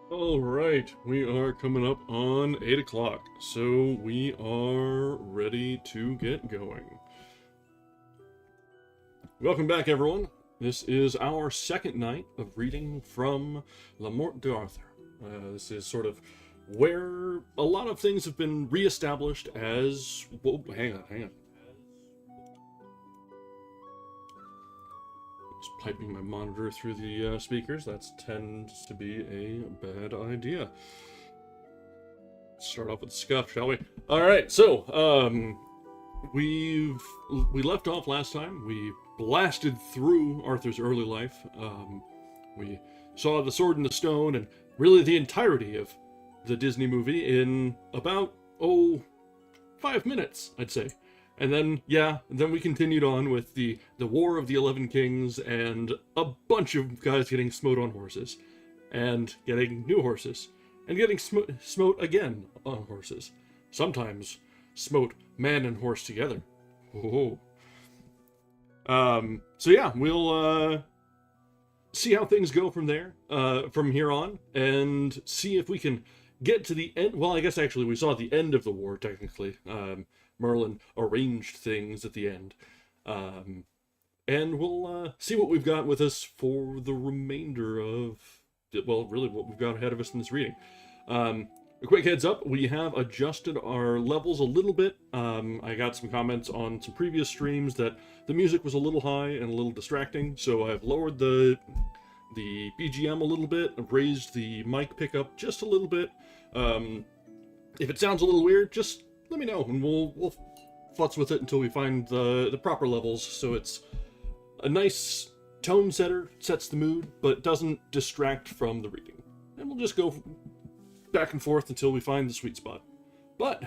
All right, we are coming up on 8 o'clock, so we are ready to get going. Welcome back, everyone. This is our second night of reading from La Morte d'Arthur. This is sort of where a lot of things have been reestablished as... Whoa, hang on. Just piping my monitor through the speakers. That tends to be a bad idea. Let's start off with the scuff, shall we? All right, so we left off last time. We blasted through Arthur's early life. We saw the Sword in the Stone and really the entirety of the Disney movie in about 5 minutes, I'd say. And then, then we continued on with the War of the 11 Kings and a bunch of guys getting smote on horses. And getting new horses. And getting smote again on horses. Sometimes smote man and horse together. Oh. So yeah, we'll see how things go from there, from here on, and see if we can get to the end. Well, I guess actually we saw the end of the war, technically. Merlin arranged things at the end. And we'll see what we've got with us for the remainder of, well, really what we've got ahead of us in this reading. A quick heads up, we have adjusted our levels a little bit. I got some comments on some previous streams that the music was a little high and a little distracting, so I've lowered the BGM a little bit, I've raised the mic pickup just a little bit. If it sounds a little weird, just let me know, and we'll futz with it until we find the proper levels, so it's a nice tone setter, sets the mood, but doesn't distract from the reading. And we'll just go back and forth until we find the sweet spot. But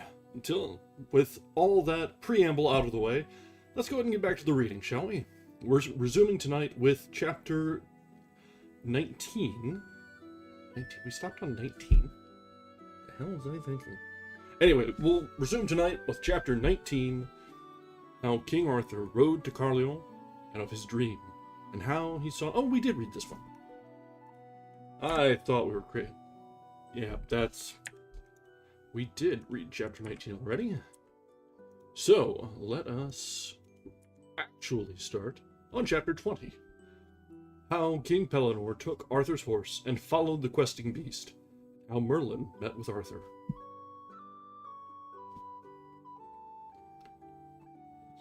with all that preamble out of the way, let's go ahead and get back to the reading, shall we? We're resuming tonight with chapter 19. We stopped on 19? What the hell was I thinking? Anyway, we'll resume tonight with chapter 19, how King Arthur rode to Carlion, and of his dream, and how he saw... Oh, we did read this one. I thought we were great. Yeah, we did read chapter 19 already. So, let us actually start on chapter 20. How King Pellinore took Arthur's horse and followed the questing beast. How Merlin met with Arthur.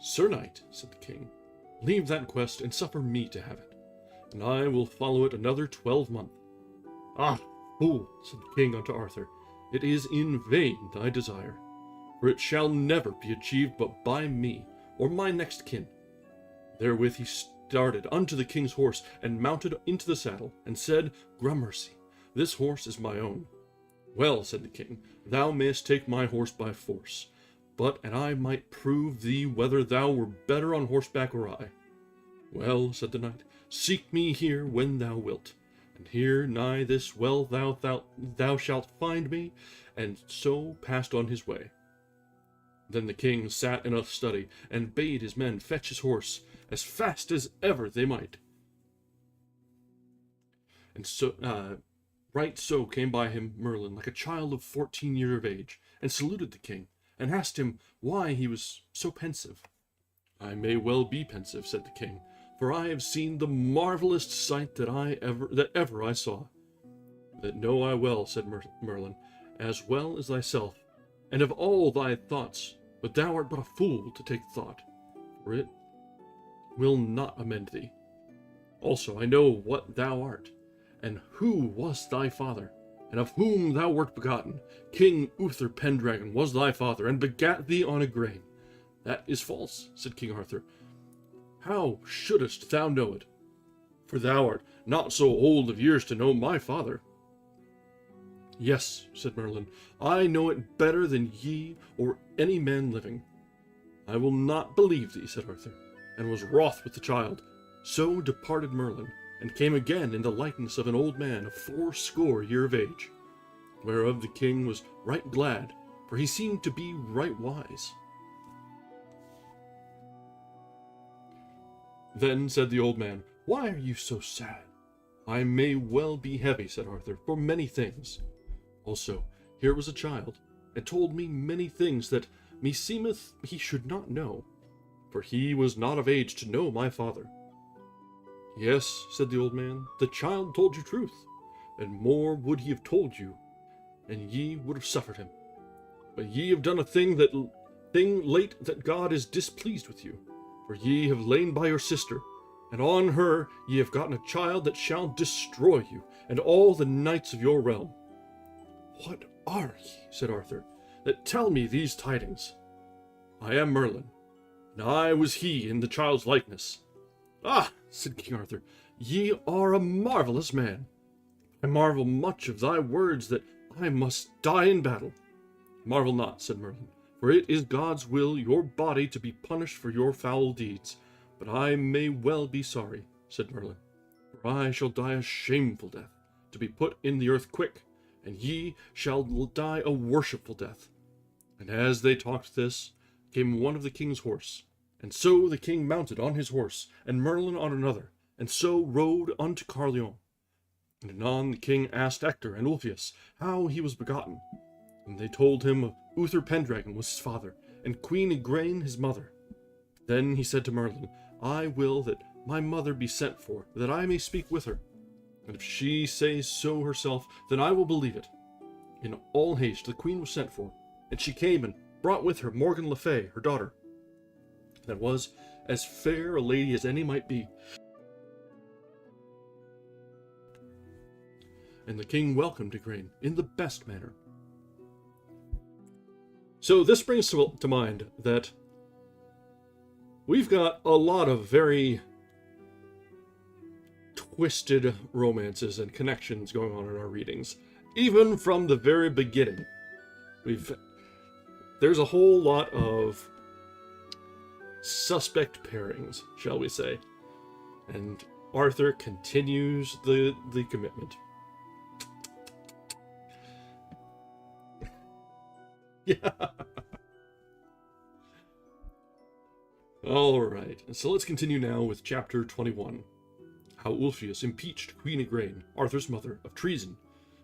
Sir Knight, said the king, leave that quest and suffer me to have it, and I will follow it another 12 months. Ah, fool, said the king unto Arthur, it is in vain thy desire, for it shall never be achieved but by me, or my next kin. Therewith he started unto the king's horse, and mounted into the saddle, and said, Gramercy, this horse is my own. Well, said the king, thou mayst take my horse by force, but and I might prove thee whether thou were better on horseback or I. Well, said the knight, seek me here when thou wilt, and here nigh this well thou shalt find me, and so passed on his way. Then the king sat in a study, and bade his men fetch his horse, as fast as ever they might. And so, right so came by him Merlin, like a child of 14 years of age, and saluted the king, and asked him why he was so pensive. I may well be pensive, said the king, for I have seen the marvelous sight that ever I saw. That know I well, said Merlin, as well as thyself, and of all thy thoughts, but thou art but a fool to take thought, for it will not amend thee. Also I know what thou art, and who was thy father, and of whom thou wert begotten. King Uther Pendragon was thy father, and begat thee on a grain. That is false, said King Arthur. How shouldest thou know it? For thou art not so old of years to know my father. Yes, said Merlin, I know it better than ye or any man living. I will not believe thee, said Arthur, and was wroth with the child. So departed Merlin, and came again in the likeness of an old man of 80 years of age, whereof the king was right glad, for he seemed to be right wise. Then said the old man, Why are you so sad? I may well be heavy, said Arthur, for many things. Also, here was a child, and told me many things that meseemeth he should not know, for he was not of age to know my father. Yes, said the old man, the child told you truth, and more would he have told you, and ye would have suffered him. But ye have done a thing late that God is displeased with you, for ye have lain by your sister, and on her ye have gotten a child that shall destroy you, and all the knights of your realm. What are ye, said Arthur, that tell me these tidings? I am Merlin, and I was he in the child's likeness. Ah, said King Arthur, ye are a marvellous man. I marvel much of thy words that I must die in battle. Marvel not, said Merlin, for it is God's will your body to be punished for your foul deeds. But I may well be sorry, said Merlin, for I shall die a shameful death, to be put in the earth quick, and ye shall die a worshipful death. And as they talked this, came one of the king's horse, and so the king mounted on his horse, and Merlin on another, and so rode unto Carlion. And anon the king asked Ector and Ulfius how he was begotten, and they told him Uther Pendragon was his father, and Queen Igraine his mother. Then he said to Merlin, I will that my mother be sent for, that I may speak with her. And if she say so herself, then I will believe it. In all haste the queen was sent for, and she came and brought with her Morgan le Fay, her daughter, that was as fair a lady as any might be. And the king welcomed Igraine in the best manner. So this brings to mind that we've got a lot of very twisted romances and connections going on in our readings. Even from the very beginning, there's a whole lot of suspect pairings, shall we say. And Arthur continues the commitment. Yeah. All right, so let's continue now with chapter 21. How Ulfius impeached Queen Igraine, Arthur's mother, of treason,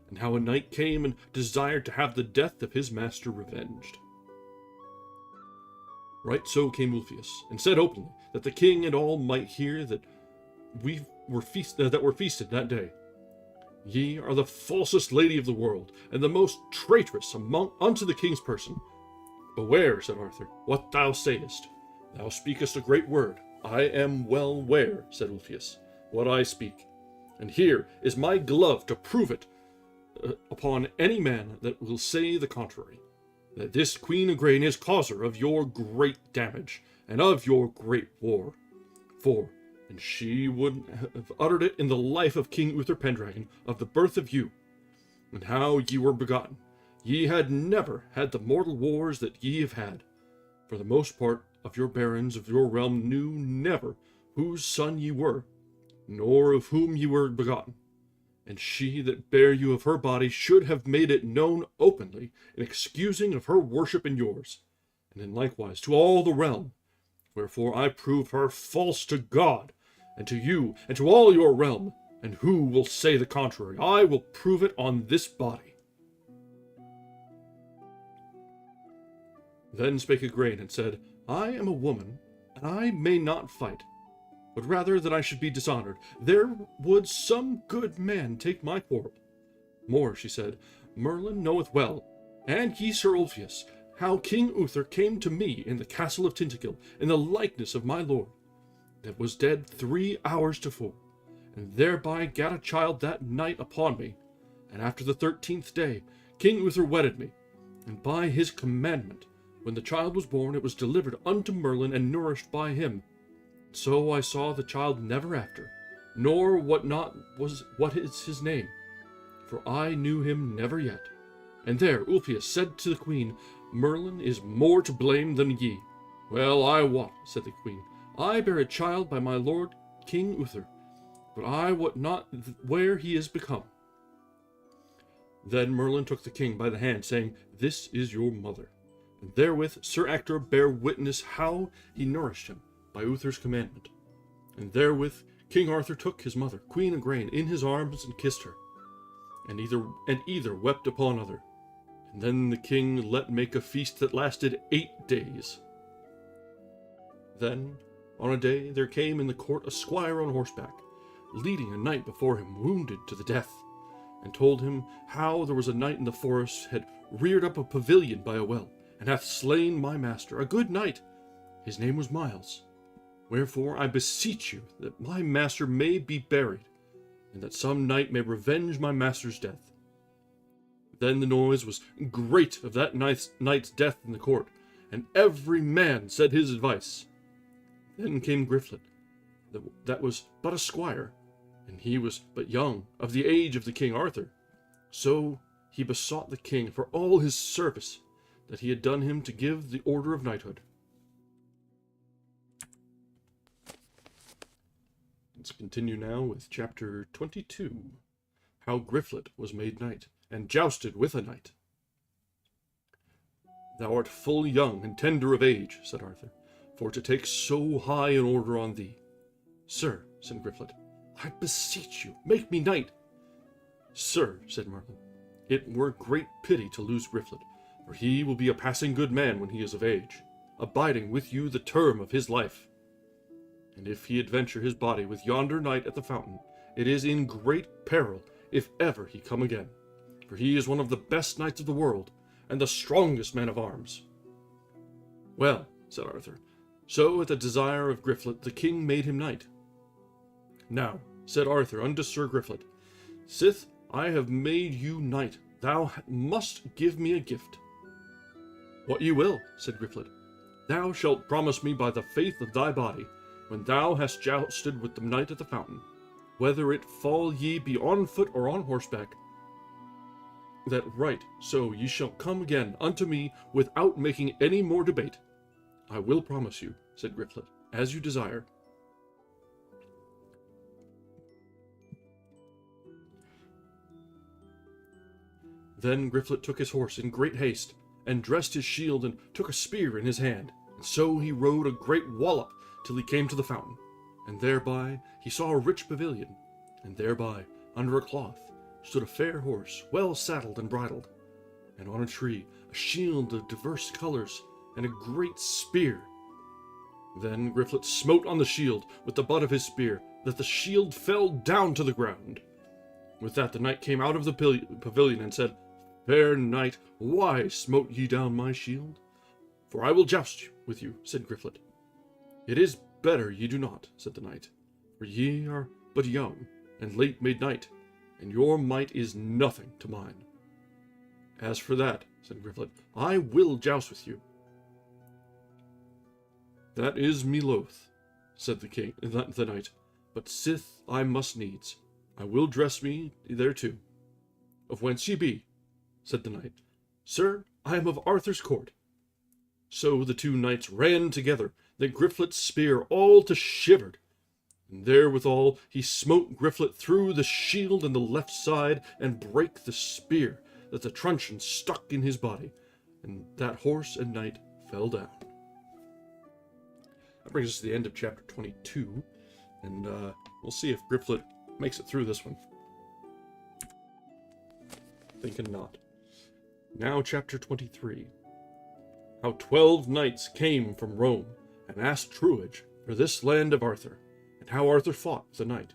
and how a knight came and desired to have the death of his master revenged. Right so came Ulfius, and said openly that the king and all might hear that were feasted that day. Ye are the falsest lady of the world, and the most traitorous unto the king's person. Beware, said Arthur, what thou sayest. Thou speakest a great word. I am well ware, said Ulfius, what I speak. And here is my glove to prove it upon any man that will say the contrary, that this Queen Igraine is causer of your great damage, and of your great war. For, and she would have uttered it in the life of King Uther Pendragon, of the birth of you, and how ye were begotten. Ye had never had the mortal wars that ye have had. For the most part of your barons of your realm knew never whose son ye were, nor of whom ye were begotten. And she that bare you of her body should have made it known openly, in excusing of her worship and yours, and in likewise to all the realm. Wherefore I prove her false to God, and to you, and to all your realm. And who will say the contrary? I will prove it on this body. Then spake Igraine, and said, I am a woman, and I may not fight, but rather that I should be dishonored. There would some good man take my quarrel. More, she said, Merlin knoweth well, and ye, Sir Ulfius, how King Uther came to me in the castle of Tintagil, in the likeness of my lord, that was dead 3 hours tofore, and thereby gat a child that night upon me. And after the 13th day, King Uther wedded me, and by his commandment, when the child was born, it was delivered unto Merlin and nourished by him. So I saw the child never after, nor what is his name, for I knew him never yet. And there Ulfius said to the queen, Merlin is more to blame than ye. Well, I wot, said the queen, I bear a child by my lord King Uther, but I wot not where he is become. Then Merlin took the king by the hand, saying, This is your mother. And therewith Sir Ector bare witness how he nourished him by Uther's commandment. And therewith King Arthur took his mother, Queen Igraine, in his arms and kissed her, and either wept upon other. And then the king let make a feast that lasted 8 days. Then, on a day, there came in the court a squire on horseback, leading a knight before him, wounded to the death, and told him how there was a knight in the forest had reared up a pavilion by a well, and hath slain my master, a good knight. His name was Miles. Wherefore I beseech you that my master may be buried, and that some knight may revenge my master's death. Then the noise was great of that knight's death in the court, and every man said his advice. Then came Griflet, that was but a squire, and he was but young, of the age of the King Arthur. So he besought the king for all his service that he had done him to give the order of knighthood. Let's continue now with chapter 22, How Griflet was made knight, and jousted with a knight. Thou art full young and tender of age, said Arthur, for to take so high an order on thee. Sir, said Griflet, I beseech you, make me knight. Sir, said Merlin, it were great pity to lose Griflet, for he will be a passing good man when he is of age, abiding with you the term of his life. And if he adventure his body with yonder knight at the fountain, it is in great peril if ever he come again, for he is one of the best knights of the world, and the strongest man of arms. Well, said Arthur, so at the desire of Griflet the king made him knight. Now, said Arthur unto Sir Griflet, sith I have made you knight, thou must give me a gift. What ye will, said Griflet. Thou shalt promise me by the faith of thy body, when thou hast jousted with the knight at the fountain, whether it fall ye be on foot or on horseback, that right so ye shall come again unto me without making any more debate. I will promise you, said Griflet, as you desire. Then Griflet took his horse in great haste, and dressed his shield, and took a spear in his hand, and so he rode a great wallop till he came to the fountain, and thereby he saw a rich pavilion, and thereby, under a cloth, stood a fair horse, well saddled and bridled, and on a tree a shield of diverse colours, and a great spear. Then Griflet smote on the shield with the butt of his spear, that the shield fell down to the ground. With that the knight came out of the pavilion and said, Fair knight, why smote ye down my shield? For I will joust with you, said Griflet. It is better ye do not, said the knight, for ye are but young, and late made knight, and your might is nothing to mine. As for that, said Griflet, I will joust with you. That is me loath, said the knight, but sith I must needs, I will dress me thereto. Of whence ye be? Said the knight. Sir, I am of Arthur's court. So the two knights ran together, that Griflet's spear all to shivered, and therewithal he smote Griflet through the shield and the left side, and brake the spear, that the truncheon stuck in his body, and that horse and knight fell down. That brings us to the end of chapter 22, and we'll see if Griflet makes it through this one. Thinking not. Now chapter 23. How 12 knights came from Rome, and asked truage for this land of Arthur, and how Arthur fought with the knight.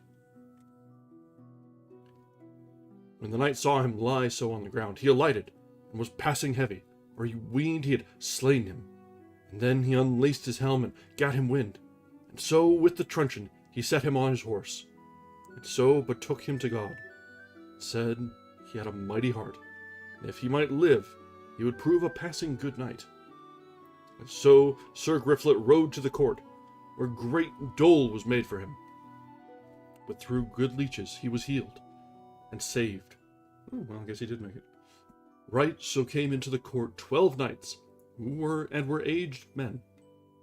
When the knight saw him lie so on the ground, he alighted, and was passing heavy, for he weened he had slain him. And then he unlaced his helm, and gat him wind, and so with the truncheon he set him on his horse, and so betook him to God, and said he had a mighty heart, and if he might live, he would prove a passing good knight. And so Sir Griflet rode to the court, where great dole was made for him. But through good leeches he was healed, and saved. Oh, well, I guess he did make it. Right so came into the court 12 knights, who were aged men,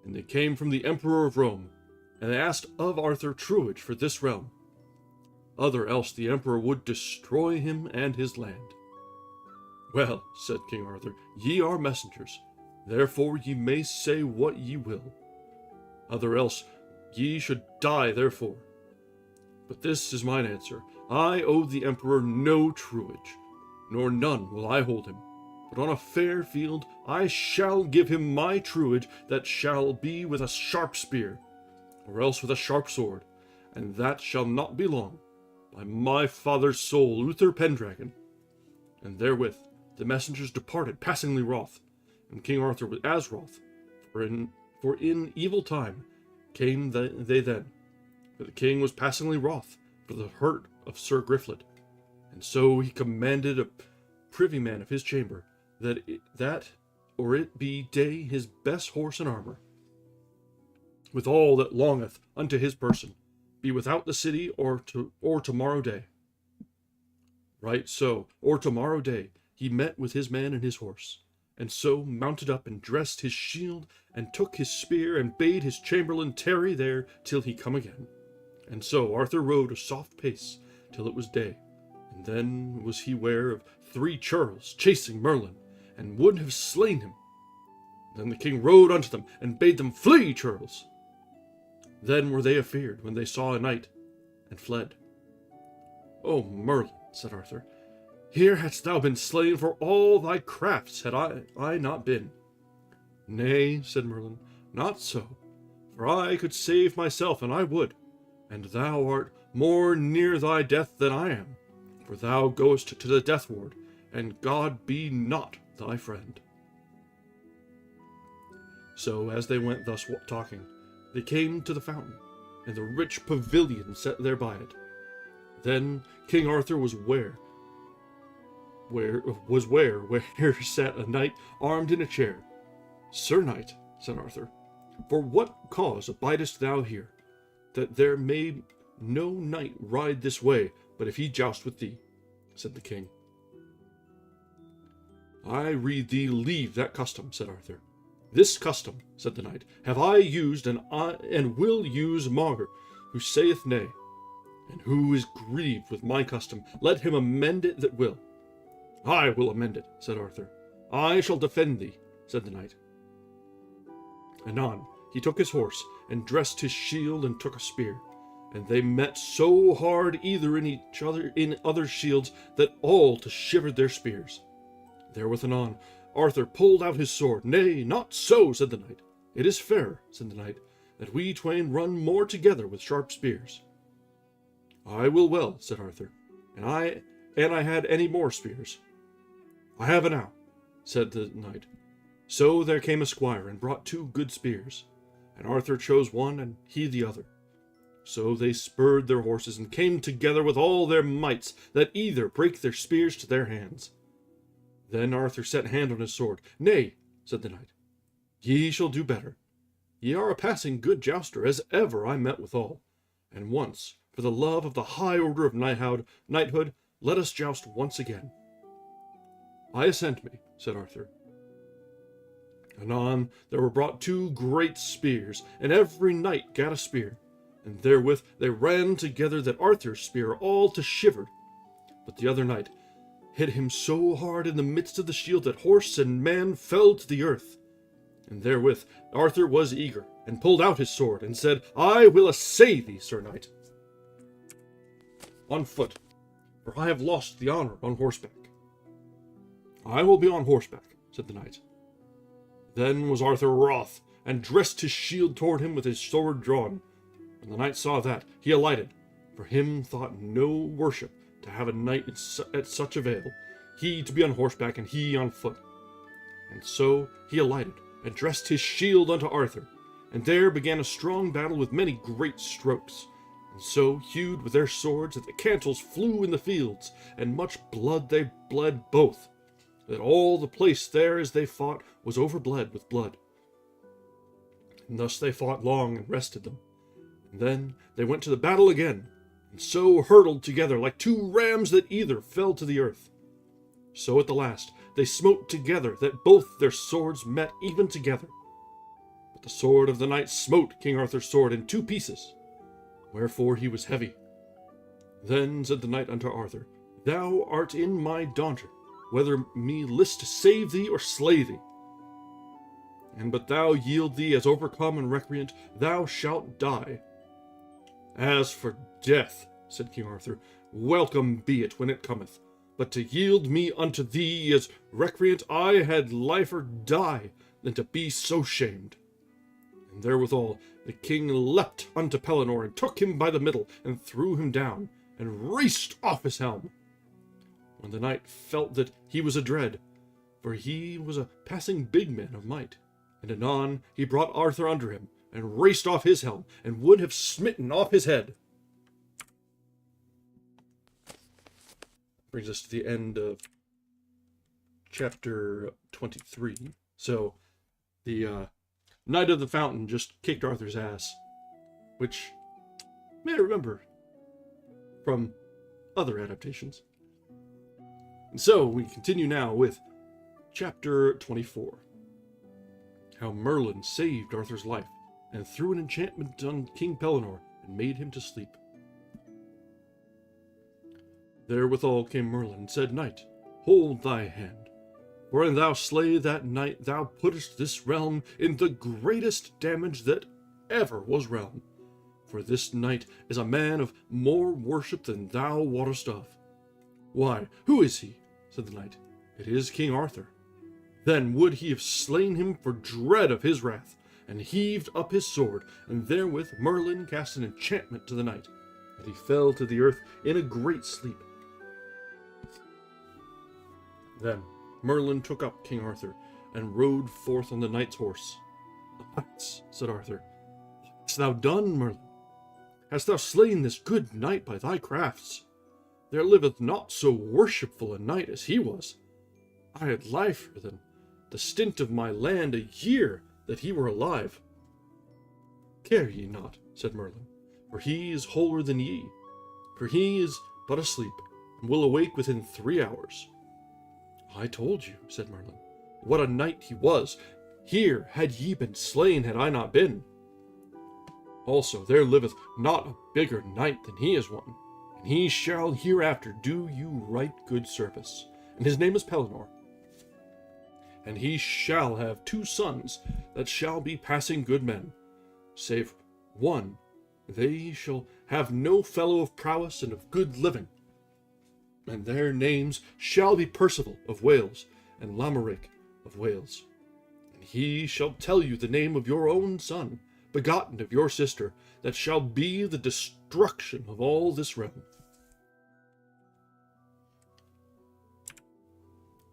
and they came from the Emperor of Rome, and they asked of Arthur truage for this realm. Other else the Emperor would destroy him and his land. Well, said King Arthur, ye are messengers, therefore ye may say what ye will. Other else ye should die therefore. But this is mine answer. I owe the emperor no truage, nor none will I hold him. But on a fair field I shall give him my truage, that shall be with a sharp spear, or else with a sharp sword, and that shall not be long, by my father's soul, Uther Pendragon. And therewith the messengers departed, passingly wroth, and King Arthur was as wroth, for in evil time came they then. For the king was passingly wroth for the hurt of Sir Griflet, and so he commanded a privy man of his chamber, that it be day his best horse and armor, with all that longeth unto his person, be without the city or tomorrow day. Right so, or tomorrow day, he met with his man and his horse, and so mounted up and dressed his shield, and took his spear, and bade his chamberlain tarry there till he come again. And so Arthur rode a soft pace till it was day, and then was he ware of 3 churls chasing Merlin, and would have slain him. Then the king rode unto them, and bade them flee, churls. Then were they afeard when they saw a knight, and fled. O Merlin, said Arthur, here hadst thou been slain for all thy crafts, had I not been. Nay, said Merlin, not so, for I could save myself, and I would, and thou art more near thy death than I am, for thou goest to the death ward, and God be not thy friend. So as they went thus talking, they came to the fountain, and the rich pavilion set there by it. Then King Arthur was where sat a knight armed in a chair. Sir knight, said Arthur, for what cause abidest thou here, that there may no knight ride this way, but if he joust with thee? Said the king. I rede thee leave that custom, said Arthur. This custom, said the knight, have I used, and will use maugre, who saith nay. And who is grieved with my custom, let him amend it that will. I will amend it, said Arthur. I shall defend thee, said the knight. Anon he took his horse, and dressed his shield, and took a spear. And they met so hard either in other shields, that all to shivered their spears. Therewith anon Arthur pulled out his sword. Nay, not so, said the knight. It is fair, said the knight, that we twain run more together with sharp spears. I will well, said Arthur, and I had any more spears. I have enow, said the knight. So there came a squire, and brought 2 good spears, and Arthur chose one, and he the other. So they spurred their horses, and came together with all their mights, that either brake their spears to their hands. Then Arthur set hand on his sword. Nay, said the knight, ye shall do better. Ye are a passing good jouster, as ever I met withal. And once, for the love of the high order of knighthood, let us joust once again. I assent me, said Arthur. Anon there were brought 2 great spears, and every knight gat a spear, and therewith they ran together, that Arthur's spear all to shivered. But the other knight hit him so hard in the midst of the shield, that horse and man fell to the earth. And therewith Arthur was eager, and pulled out his sword, and said, I will assay thee, Sir Knight, on foot, for I have lost the honor on horseback. I will be on horseback, said the knight. Then was Arthur wroth, and dressed his shield toward him with his sword drawn. When the knight saw that, he alighted, for him thought no worship to have a knight at such avail, he to be on horseback, and he on foot. And so he alighted, and dressed his shield unto Arthur, and there began a strong battle with many great strokes, and so hewed with their swords that the cantles flew in the fields, and much blood they bled both, that all the place there as they fought was overbled with blood. And thus they fought long, and rested them. And then they went to the battle again, and so hurtled together like 2 rams that either fell to the earth. So at the last they smote together, that both their swords met even together. But the sword of the knight smote King Arthur's sword in 2 pieces, wherefore he was heavy. Then said the knight unto Arthur, Thou art in my daunter, whether me list to save thee or slay thee. And but thou yield thee as overcome and recreant, thou shalt die. As for death, said King Arthur. "Welcome be it when it cometh. But to yield me unto thee as recreant, I had liefer die than to be so shamed." And therewithal the king leapt unto Pellinore, and took him by the middle, and threw him down, and raced off his helm. When the knight felt that he was adread, for he was a passing big man of might, and anon he brought Arthur under him, and raced off his helm, and would have smitten off his head. Brings us to the end of chapter 23. So, the Knight of the Fountain just kicked Arthur's ass, which you may remember from other adaptations. And so, we continue now with chapter 24. How Merlin saved Arthur's life, and threw an enchantment on King Pellinore, and made him to sleep. Therewithal came Merlin, and said, "Knight, hold thy hand. For an thou slay that knight, thou puttest this realm in the greatest damage that ever was realm. For this knight is a man of more worship than thou wottest of." "Why, who is he?" said the knight. "It is King Arthur." Then would he have slain him for dread of his wrath, and heaved up his sword, and therewith Merlin cast an enchantment to the knight, and he fell to the earth in a great sleep. Then Merlin took up King Arthur, and rode forth on the knight's horse. "Alas," said Arthur, "what hast thou done, Merlin? Hast thou slain this good knight by thy crafts? There liveth not so worshipful a knight as he was. I had liefer than the stint of my land a year that he were alive." "Care ye not," said Merlin, "for he is wholer than ye. For he is but asleep, and will awake within 3 hours." "I told you," said Merlin, "what a knight he was. Here had ye been slain had I not been. Also there liveth not a bigger knight than he is one, and he shall hereafter do you right good service, and his name is Pellinore. And he shall have 2 sons that shall be passing good men, save one, they shall have no fellow of prowess and of good living. And their names shall be Percival of Wales, and Lamorake of Wales. And he shall tell you the name of your own son, begotten of your sister, that shall be the destruction of all this realm."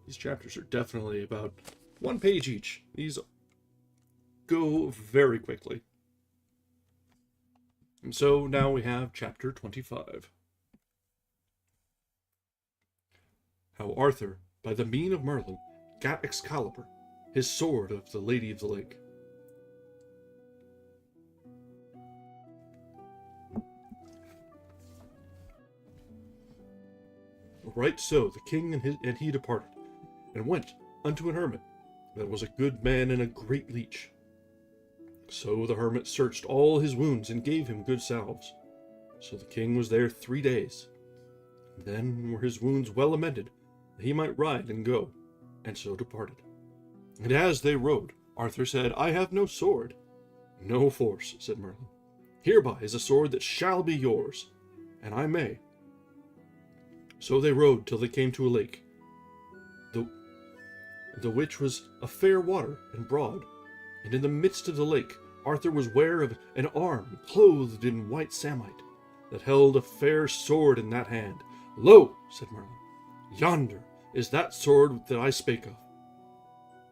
These chapters are definitely about 1 page each. These go very quickly. And so now we have chapter 25. How Arthur, by the mean of Merlin, gat Excalibur, his sword of the Lady of the Lake. Right so the king and he departed, and went unto an hermit that was a good man and a great leech. So the hermit searched all his wounds, and gave him good salves. So the king was there 3 days. Then were his wounds well amended, that he might ride and go, and so departed. And as they rode, Arthur said, "I have no sword." "No force," said Merlin. "Hereby is a sword that shall be yours, and I may." So they rode till they came to a lake, the which was a fair water and broad, and in the midst of the lake Arthur was ware of an arm clothed in white samite, that held a fair sword in that hand. "Lo," said Merlin, "yonder is that sword that I spake of."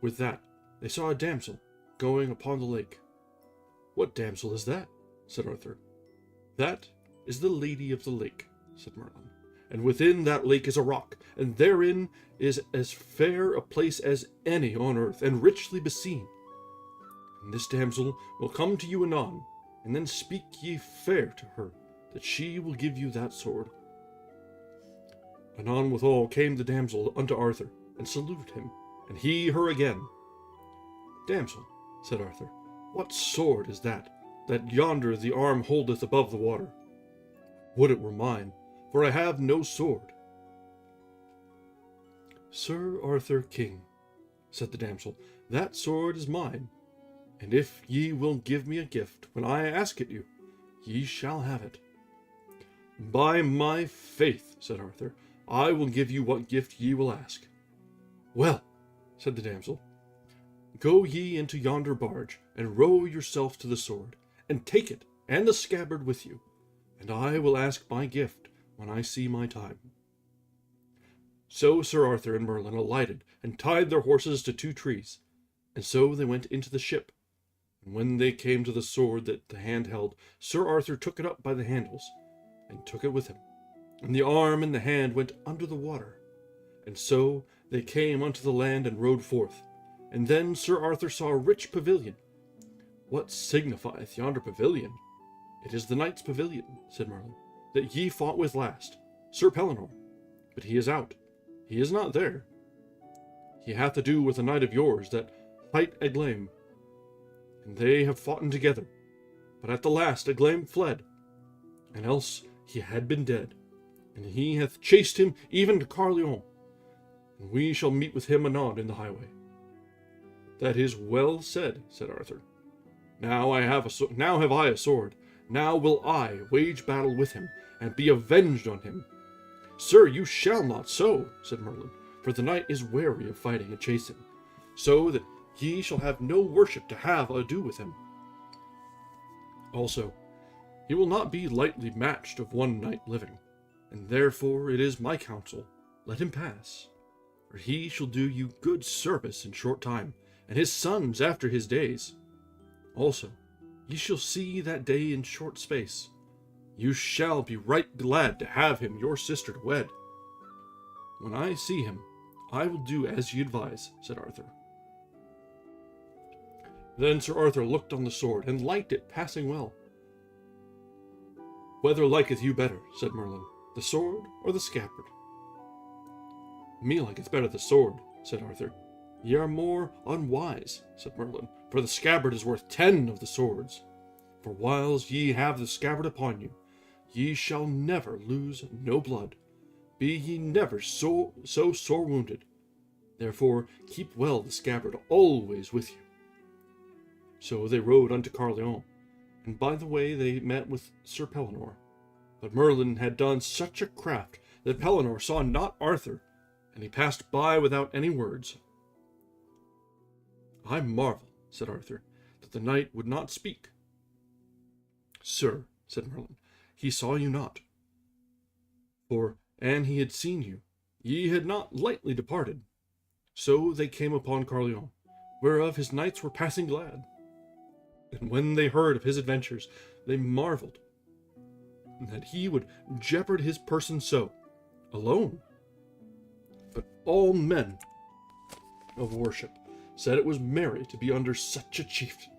With that they saw a damsel going upon the lake. "What damsel is that?" said Arthur. "That is the Lady of the Lake," said Merlin. "And within that lake is a rock, and therein is as fair a place as any on earth, and richly beseen. And this damsel will come to you anon, and then speak ye fair to her, that she will give you that sword." Anon withal came the damsel unto Arthur, and saluted him, and he her again. "Damsel," said Arthur, "what sword is that yonder the arm holdeth above the water? Would it were mine, for I have no sword." "Sir Arthur King," said the damsel, "that sword is mine, and if ye will give me a gift when I ask it you, ye shall have it." By my faith, said Arthur, I will give you what gift ye will ask. Well, said the damsel, go ye into yonder barge, and row yourself to the sword, and take it and the scabbard with you, and I will ask my gift when I see my time. So Sir Arthur and Merlin alighted, and tied their horses to 2 trees, and so they went into the ship. And when they came to the sword that the hand held, Sir Arthur took it up by the handles, and took it with him, and the arm and the hand went under the water. And so they came unto the land and rode forth. And then Sir Arthur saw a rich pavilion. What signifieth yonder pavilion? It is the knight's pavilion, said Merlin, that ye fought with last, Sir Pellinore. But he is out, he is not there. He hath to do with a knight of yours that hight Eglaim, and they have foughten together. But at the last Eglaim fled, and else he had been dead, and he hath chased him even to Carlion, and we shall meet with him anon in the highway. That is well said, said Arthur. Now have I a sword. Now will I wage battle with him, and be avenged on him. Sir, you shall not so, said Merlin, for the knight is weary of fighting and chasing, so that ye shall have no worship to have ado with him. Also, he will not be lightly matched of one knight living, and therefore it is my counsel, let him pass, for he shall do you good service in short time, and his sons after his days. Also, ye shall see that day in short space. You shall be right glad to have him your sister to wed. When I see him, I will do as ye advise, said Arthur. Then Sir Arthur looked on the sword, and liked it passing well. Whether liketh you better, said Merlin, the sword or the scabbard? Me liketh better the sword, said Arthur. Ye are more unwise, said Merlin, for the scabbard is worth 10 of the swords. For whiles ye have the scabbard upon you, ye shall never lose no blood, be ye never so sore wounded. Therefore keep well the scabbard always with you. So they rode unto Carlion, and by the way they met with Sir Pellinore. But Merlin had done such a craft that Pellinore saw not Arthur, and he passed by without any words. I marvel, said Arthur, that the knight would not speak. Sir, said Merlin, he saw you not. For, an he had seen you, ye had not lightly departed. So they came upon Carlion, whereof his knights were passing glad. And when they heard of his adventures, they marveled, that he would jeopard his person so, alone. But all men of worship said it was merry to be under such a chieftain,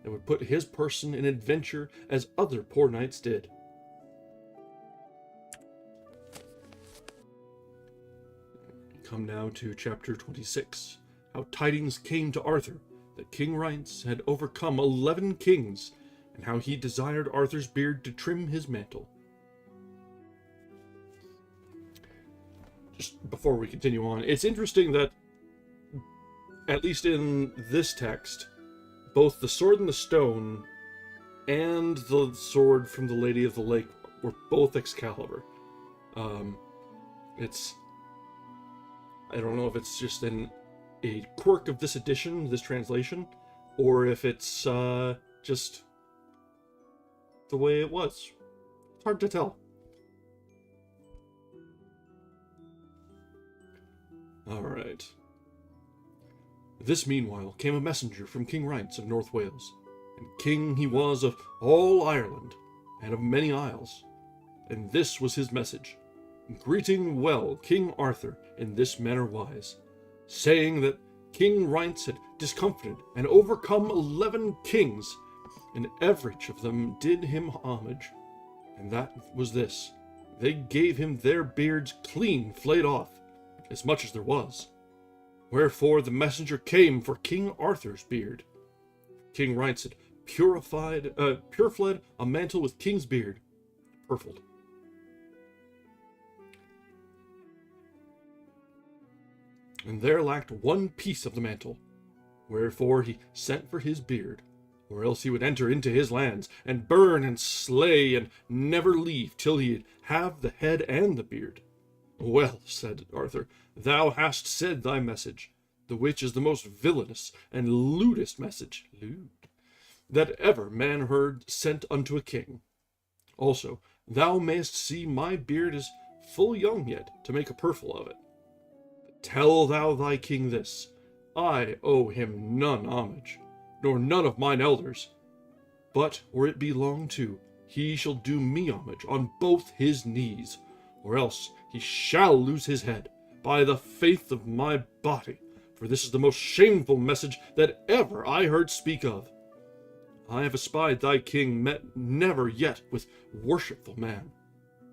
and would put his person in adventure as other poor knights did. Come now to chapter 26, how tidings came to Arthur that King Rience had overcome 11 kings, and how he desired Arthur's beard to trim his mantle. Just before we continue on, it's interesting that, at least in this text, both the sword and the stone and the sword from the Lady of the Lake were both Excalibur. I don't know if it's just a quirk of this edition, this translation, or if it's just the way it was. It's hard to tell. Alright. This meanwhile came a messenger from King Rience of North Wales, and king he was of all Ireland, and of many isles. And this was his message, greeting well King Arthur in this manner wise, saying that King Rience had discomfited and overcome 11 kings, and everych of them did him homage, and that was this: they gave him their beards clean flayed off, as much as there was. Wherefore the messenger came for King Arthur's beard. King Rience had purfled a mantle with king's beard, purfled. And there lacked one piece of the mantle, wherefore he sent for his beard, or else he would enter into his lands, and burn and slay, and never leave till he'd have the head and the beard. Well, said Arthur, thou hast said thy message, the which is the most villainous and lewdest message that ever man heard sent unto a king. Also, thou mayst see my beard is full young yet to make a purfle of it. Tell thou thy king this, I owe him none homage, nor none of mine elders, but, or it be long too, he shall do me homage on both his knees, or else he shall lose his head, by the faith of my body, for this is the most shameful message that ever I heard speak of. I have espied thy king met never yet with worshipful man.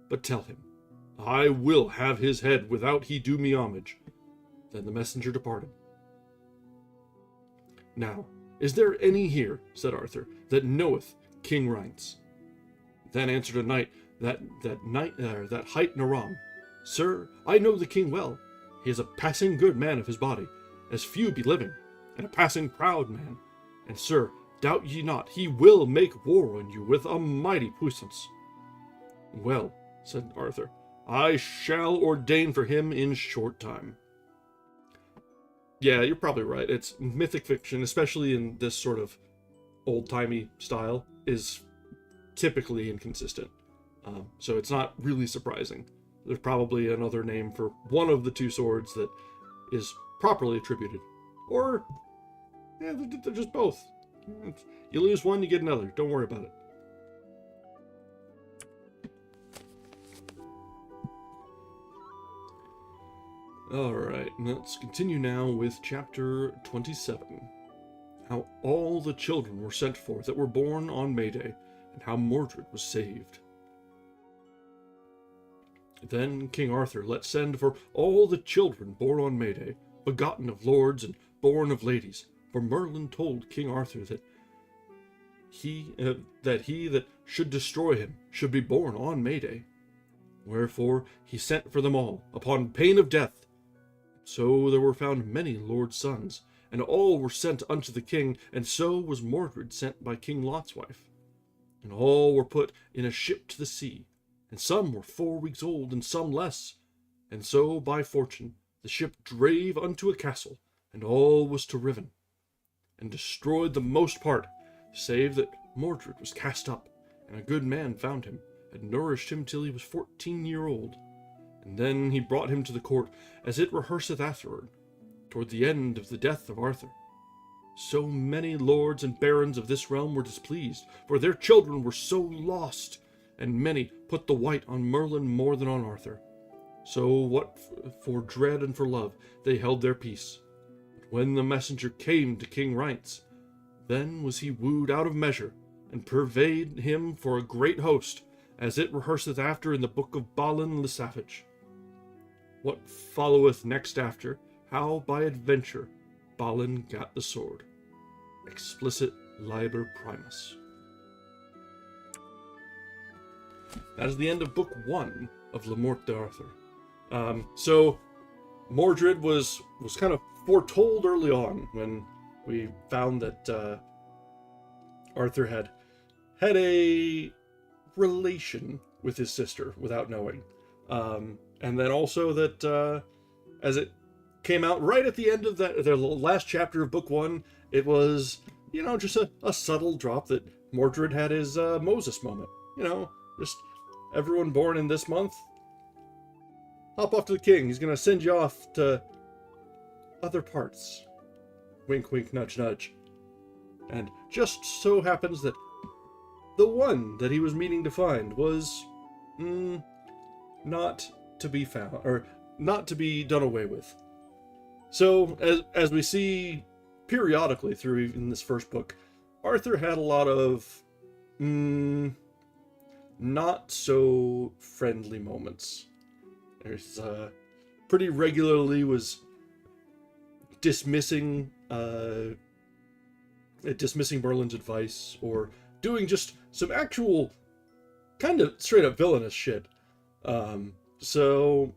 But tell him, I will have his head without he do me homage. Then the messenger departed. Now, is there any here, said Arthur, that knoweth King Rience? Then answered a knight that hight Naram, Sir, I know the king well. He is a passing good man of his body, as few be living, and a passing proud man. And, sir, doubt ye not, he will make war on you with a mighty puissance. Well, said Arthur, I shall ordain for him in short time. Yeah, you're probably right. It's mythic fiction, especially in this sort of old-timey style, is typically inconsistent. So it's not really surprising. There's probably another name for one of the two swords that is properly attributed. Or, yeah, they're just both. You lose one, you get another. Don't worry about it. Alright, let's continue now with chapter 27. How all the children were sent forth that were born on May Day, and how Mordred was saved. Then King Arthur let send for all the children born on May Day, begotten of lords and born of ladies, for Merlin told King Arthur that he that should destroy him should be born on May Day. Wherefore he sent for them all, upon pain of death. So there were found many lords' sons, and all were sent unto the king, and so was Mordred sent by King Lot's wife. And all were put in a ship to the sea, and some were 4 weeks old, and some less. And so, by fortune, the ship drave unto a castle, and all was to riven, and destroyed the most part, save that Mordred was cast up, and a good man found him, and nourished him till he was 14-year-old. And then he brought him to the court, as it rehearseth afterward, toward the end of the death of Arthur. So many lords and barons of this realm were displeased, for their children were so lost, and many put the white on Merlin more than on Arthur. So what for dread and for love they held their peace. But when the messenger came to King Rience, then was he wooed out of measure, and purveyed him for a great host, as it rehearseth after in the book of Balin the Savage. What followeth next after, how by adventure Balin got the sword. Explicit Liber Primus. That is the end of book 1 of Le Morte d'Arthur. So Mordred was kind of foretold early on when we found that Arthur had a relation with his sister without knowing. And then also that as it came out right at the end of the last chapter of book 1, it was, just a subtle drop that Mordred had his Moses moment. Just everyone born in this month, hop off to the king. He's going to send you off to other parts. Wink, wink, nudge, nudge. And just so happens that the one that he was meaning to find was not to be found, or not to be done away with. So, as we see periodically through in this first book, Arthur had a lot of not so friendly moments. There's pretty regularly was dismissing Merlin's advice, or doing just some actual kind of straight up villainous shit. So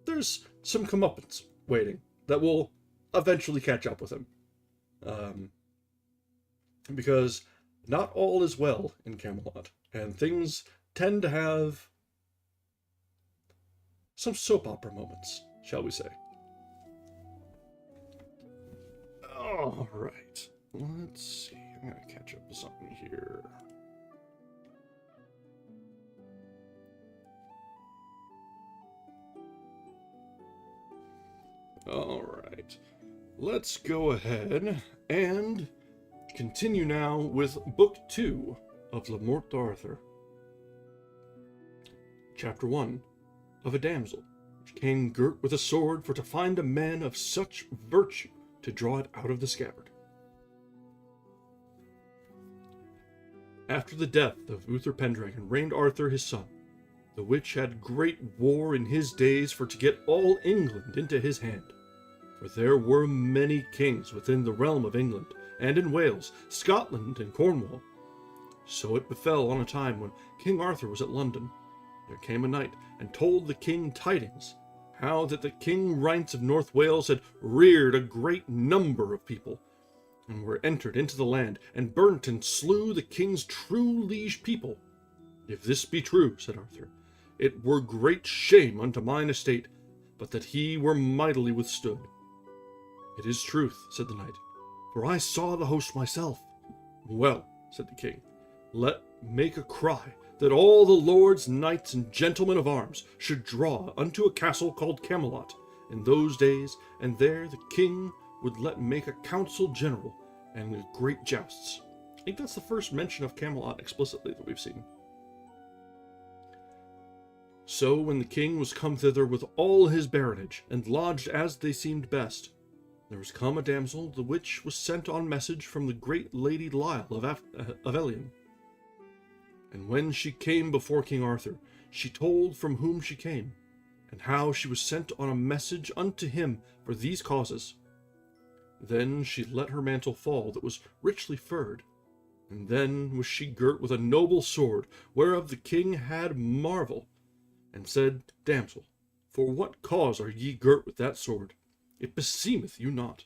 there's some comeuppance waiting that will eventually catch up with him. because not all is well in Camelot, and things tend to have some soap opera moments, shall we say. All right, let's see. I'm gonna catch up with something here. All right, let's go ahead and continue now with Book 2 of Le Morte d'Arthur. Chapter 1, of a damsel, which came girt with a sword for to find a man of such virtue to draw it out of the scabbard. After the death of Uther Pendragon reigned Arthur his son, the which had great war in his days for to get all England into his hand. For there were many kings within the realm of England, and in Wales, Scotland, and Cornwall. So it befell on a time when King Arthur was at London, there came a knight, and told the king tidings, how that the King Rights of North Wales had reared a great number of people, and were entered into the land, and burnt and slew the king's true liege people. If this be true, said Arthur, it were great shame unto mine estate, but that he were mightily withstood. It is truth, said the knight, for I saw the host myself. Well, said the king, let make a cry that all the lords, knights, and gentlemen of arms should draw unto a castle called Camelot in those days, and there the king would let make a council general and great jousts. I think that's the first mention of Camelot explicitly that we've seen. So when the king was come thither with all his baronage, and lodged as they seemed best, there was come a damsel, the which was sent on message from the great Lady Lyle of Avelion. And when she came before King Arthur, she told from whom she came, and how she was sent on a message unto him for these causes. Then she let her mantle fall that was richly furred, and then was she girt with a noble sword, whereof the king had marvel, and said, Damsel, for what cause are ye girt with that sword? It beseemeth you not.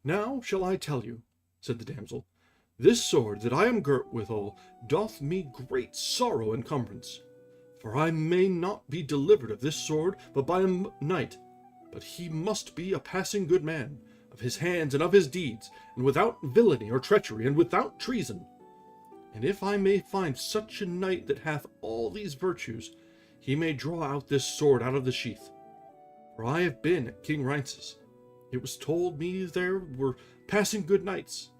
Now shall I tell you, said the damsel, this sword that I am girt withal doth me great sorrow and cumbrance, for I may not be delivered of this sword but by a knight, but he must be a passing good man, of his hands and of his deeds, and without villainy or treachery, and without treason. And if I may find such a knight that hath all these virtues, he may draw out this sword out of the sheath. For I have been at King Rights. It was told me there were passing good knights,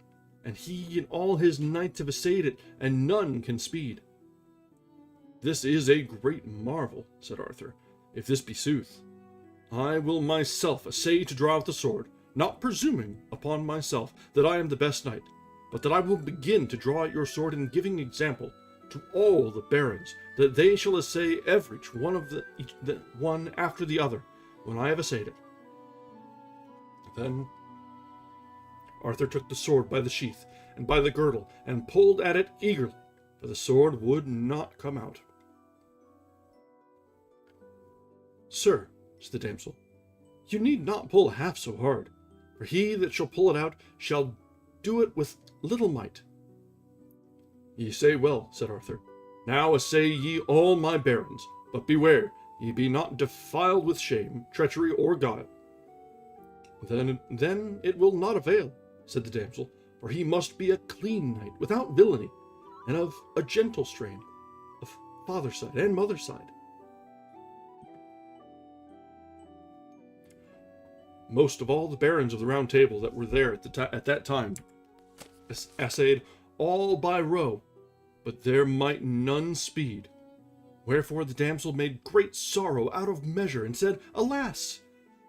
and he and all his knights have essayed it, and none can speed. This is a great marvel, said Arthur, if this be sooth. I will myself essay to draw out the sword, not presuming upon myself that I am the best knight, but that I will begin to draw out your sword in giving example to all the barons, that they shall essay every one of the one after the other, when I have essayed it. Then Arthur took the sword by the sheath and by the girdle, and pulled at it eagerly, for the sword would not come out. Sir, said the damsel, you need not pull half so hard, for he that shall pull it out shall do it with little might. Ye say well, said Arthur. Now essay ye all my barons, but beware, ye be not defiled with shame, treachery, or guile. Then it will not avail, said the damsel, for he must be a clean knight, without villainy, and of a gentle strain, of father's side and mother's side. Most of all the barons of the Round Table that were there at that time essayed all by row, but there might none speed. Wherefore the damsel made great sorrow out of measure, and said, Alas!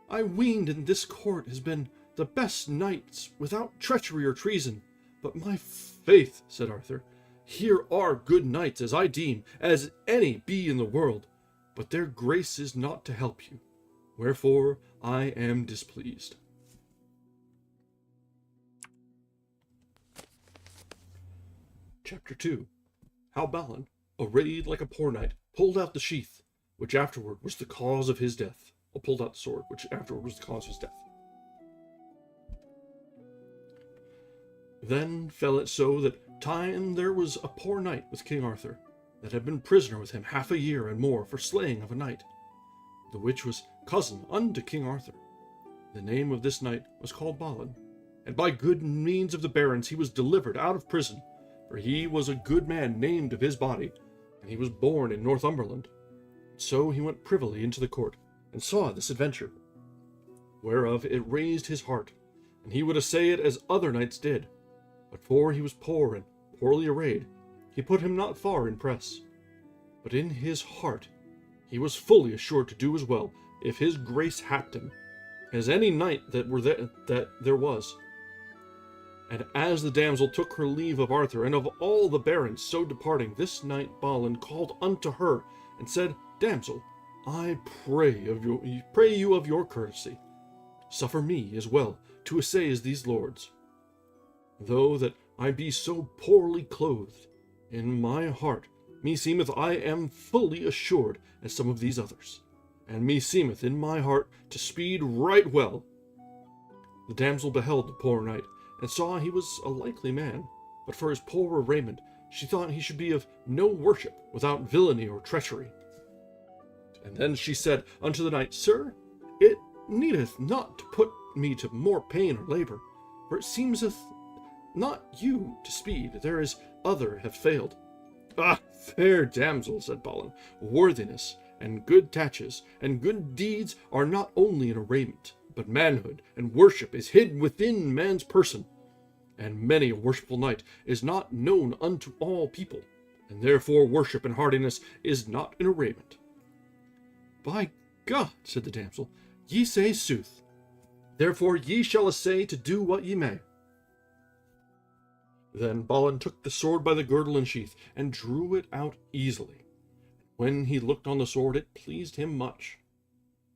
I weened in this court has been the best knights, without treachery or treason. But my faith, said Arthur, here are good knights, as I deem, as any be in the world, but their grace is not to help you. Wherefore I am displeased. Chapter 2. How Balin, arrayed like a poor knight, pulled out the sheath, which afterward was the cause of his death. Or pulled out the sword, which afterward was the cause of his death. Then fell it so that there was a poor knight with King Arthur, that had been prisoner with him half a year and more for slaying of a knight, the which was cousin unto King Arthur. The name of this knight was called Balin, and by good means of the barons he was delivered out of prison, for he was a good man named of his body, and he was born in Northumberland. So he went privily into the court, and saw this adventure, whereof it raised his heart, and he would assay it as other knights did. But for he was poor and poorly arrayed, he put him not far in press. But in his heart he was fully assured to do as well, if his grace happed him, as any knight that there was. And as the damsel took her leave of Arthur and of all the barons, so departing, this knight Balin called unto her, and said, Damsel, I pray you of your courtesy, suffer me as well to assay as these lords. Though that I be so poorly clothed, in my heart meseemeth I am fully assured as some of these others, and meseemeth in my heart to speed right well. The damsel beheld the poor knight, and saw he was a likely man, but for his poor raiment she thought he should be of no worship without villainy or treachery. And then she said unto the knight, Sir, it needeth not to put me to more pain or labor, for it seemeth not you to speed, there is other have failed. Ah, fair damsel, said Balin, worthiness and good tatches and good deeds are not only in arrayment, but manhood and worship is hid within man's person. And many a worshipful knight is not known unto all people, and therefore worship and hardiness is not in arrayment. By God, said the damsel, ye say sooth. Therefore ye shall assay to do what ye may. Then Balin took the sword by the girdle and sheath, and drew it out easily. When he looked on the sword, it pleased him much.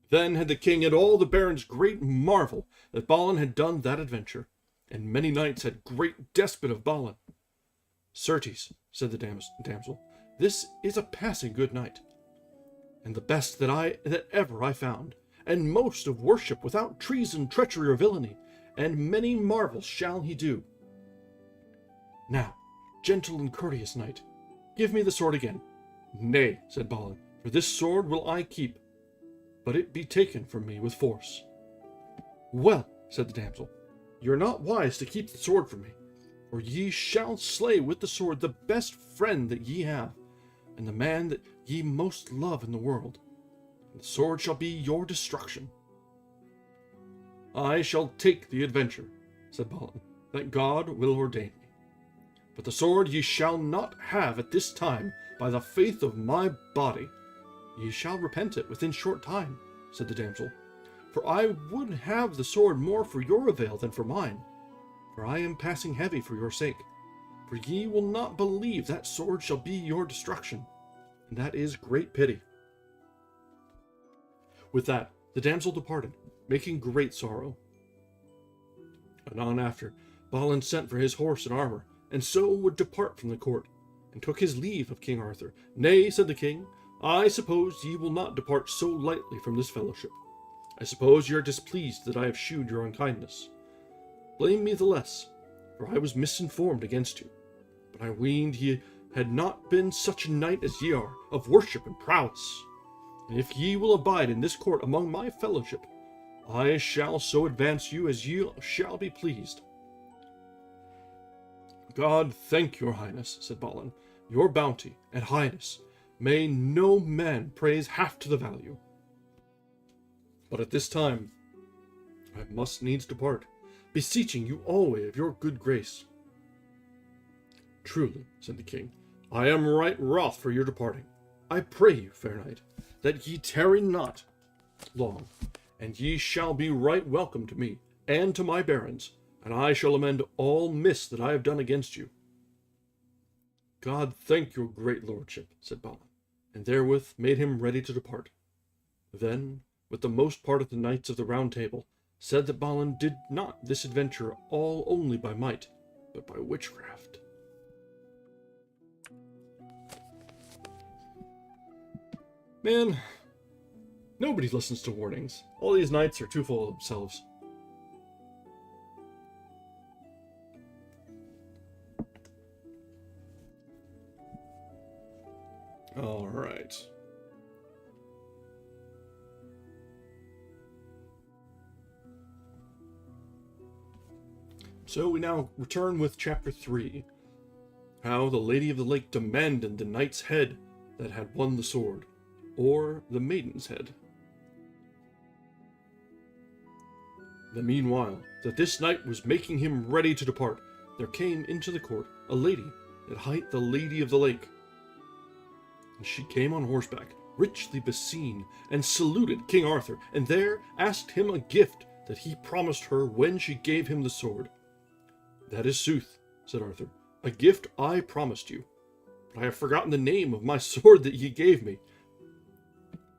Then had the king and all the barons great marvel that Balin had done that adventure, and many knights had great despite of Balin. Certes, said the damsel, this is a passing good knight, and the best that ever I found, and most of worship without treason, treachery, or villainy, and many marvels shall he do. Now, gentle and courteous knight, give me the sword again. Nay, said Balin, for this sword will I keep, but it be taken from me with force. Well, said the damsel, ye are not wise to keep the sword from me, for ye shall slay with the sword the best friend that ye have, and the man that ye most love in the world, and the sword shall be your destruction. I shall take the adventure, said Balin, that God will ordain me. But the sword ye shall not have at this time, by the faith of my body. Ye shall repent it within short time, said the damsel, for I would have the sword more for your avail than for mine, for I am passing heavy for your sake. For ye will not believe that sword shall be your destruction, and that is great pity. With that, the damsel departed, making great sorrow. Anon after, Balin sent for his horse and armor, and so would depart from the court, and took his leave of King Arthur. Nay, said the king, I suppose ye will not depart so lightly from this fellowship. I suppose ye are displeased that I have shewed your unkindness. Blame me the less, for I was misinformed against you. But I weened ye had not been such a knight as ye are, of worship and prowess. And if ye will abide in this court among my fellowship, I shall so advance you as ye shall be pleased. God thank your highness, said Balin, your bounty and highness may no man praise half to the value. But at this time I must needs depart, beseeching you always of your good grace. Truly, said the king, I am right wroth for your departing. I pray you, fair knight, that ye tarry not long, and ye shall be right welcome to me and to my barons, and I shall amend all miss that I have done against you. God thank your great lordship, said Balin, and therewith made him ready to depart. Then, with the most part of the knights of the Round Table, said that Balin did not this adventure all only by might, but by witchcraft. Man, nobody listens to warnings. All these knights are too full of themselves. All right. So we now return with chapter 3. How the Lady of the Lake demanded the knight's head that had won the sword, or the maiden's head. The meanwhile, that this knight was making him ready to depart, there came into the court a lady that hight the Lady of the Lake. And she came on horseback, richly beseen, and saluted King Arthur, and there asked him a gift that he promised her when she gave him the sword. That is sooth, said Arthur, a gift I promised you, but I have forgotten the name of my sword that ye gave me.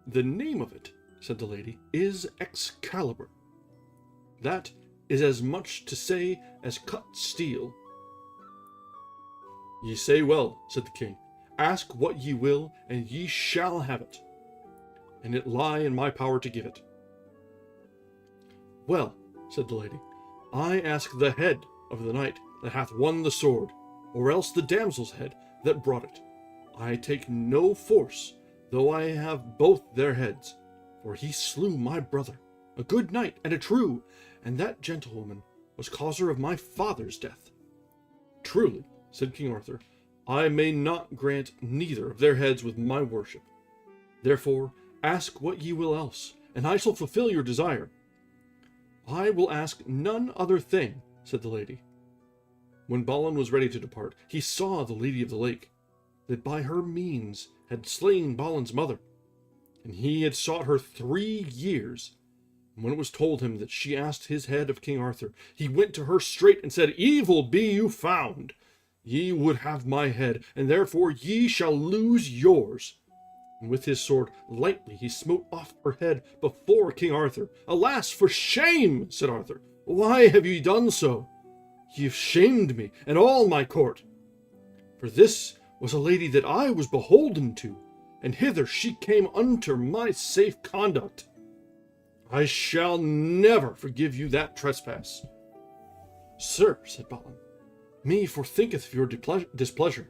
The name of it, said the lady, is Excalibur. That is as much to say as cut steel. Ye say well, said the king. Ask what ye will, and ye shall have it, and it lie in my power to give it. Well, said the lady, I ask the head of the knight that hath won the sword, or else the damsel's head that brought it. I take no force, though I have both their heads, for he slew my brother, a good knight and a true, and that gentlewoman was causer of my father's death. Truly, said King Arthur, I may not grant neither of their heads with my worship. Therefore, ask what ye will else, and I shall fulfill your desire. I will ask none other thing, said the lady. When Balin was ready to depart, he saw the Lady of the Lake, that by her means had slain Balin's mother, and he had sought her 3 years. And when it was told him that she asked his head of King Arthur, he went to her straight and said, Evil be you found! Ye would have my head, and therefore ye shall lose yours. And with his sword lightly he smote off her head before King Arthur. Alas, for shame, said Arthur. Why have ye done so? Ye have shamed me and all my court. For this was a lady that I was beholden to, and hither she came unto my safe conduct. I shall never forgive you that trespass. Sir, said Balin, me forthinketh of your displeasure,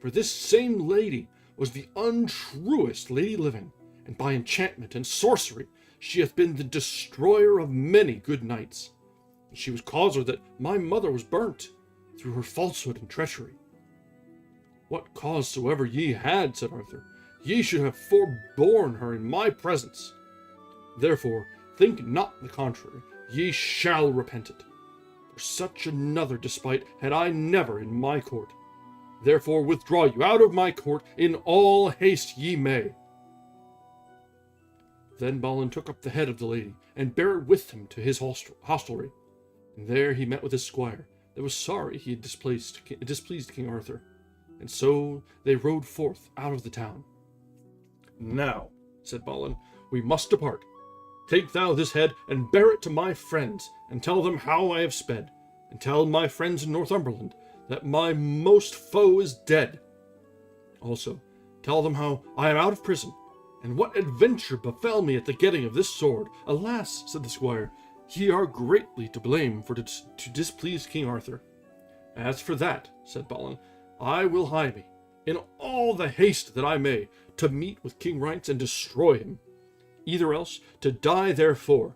for this same lady was the untruest lady living, and by enchantment and sorcery she hath been the destroyer of many good knights. And she was causer that my mother was burnt, through her falsehood and treachery. What cause soever ye had, said Arthur, ye should have forborne her in my presence. Therefore, think not the contrary, ye shall repent it. For such another despite had I never in my court. Therefore withdraw you out of my court in all haste ye may. Then Balin took up the head of the lady, and bare it with him to his hostelry. And there he met with his squire, that was sorry he had displeased King Arthur. And so they rode forth out of the town. Now, said Balin, we must depart. Take thou this head, and bear it to my friends, and tell them how I have sped, and tell my friends in Northumberland that my most foe is dead. Also, tell them how I am out of prison, and what adventure befell me at the getting of this sword. Alas, said the squire, ye are greatly to blame for to displease King Arthur. As for that, said Balin, I will hie me, in all the haste that I may, to meet with King Rience and destroy him. Either else to die therefore,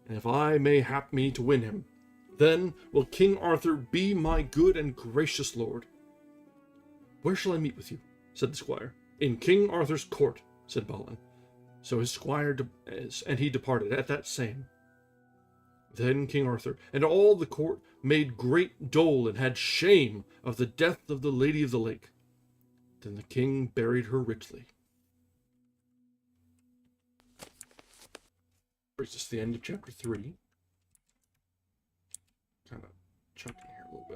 and if I may hap me to win him, then will King Arthur be my good and gracious lord. Where shall I meet with you? Said the squire. In King Arthur's court, said Balin. So his squire and he departed at that same. Then King Arthur and all the court made great dole and had shame of the death of the Lady of the Lake. Then the king buried her richly. Brings us to the end of chapter 3. Kind of chunking here a little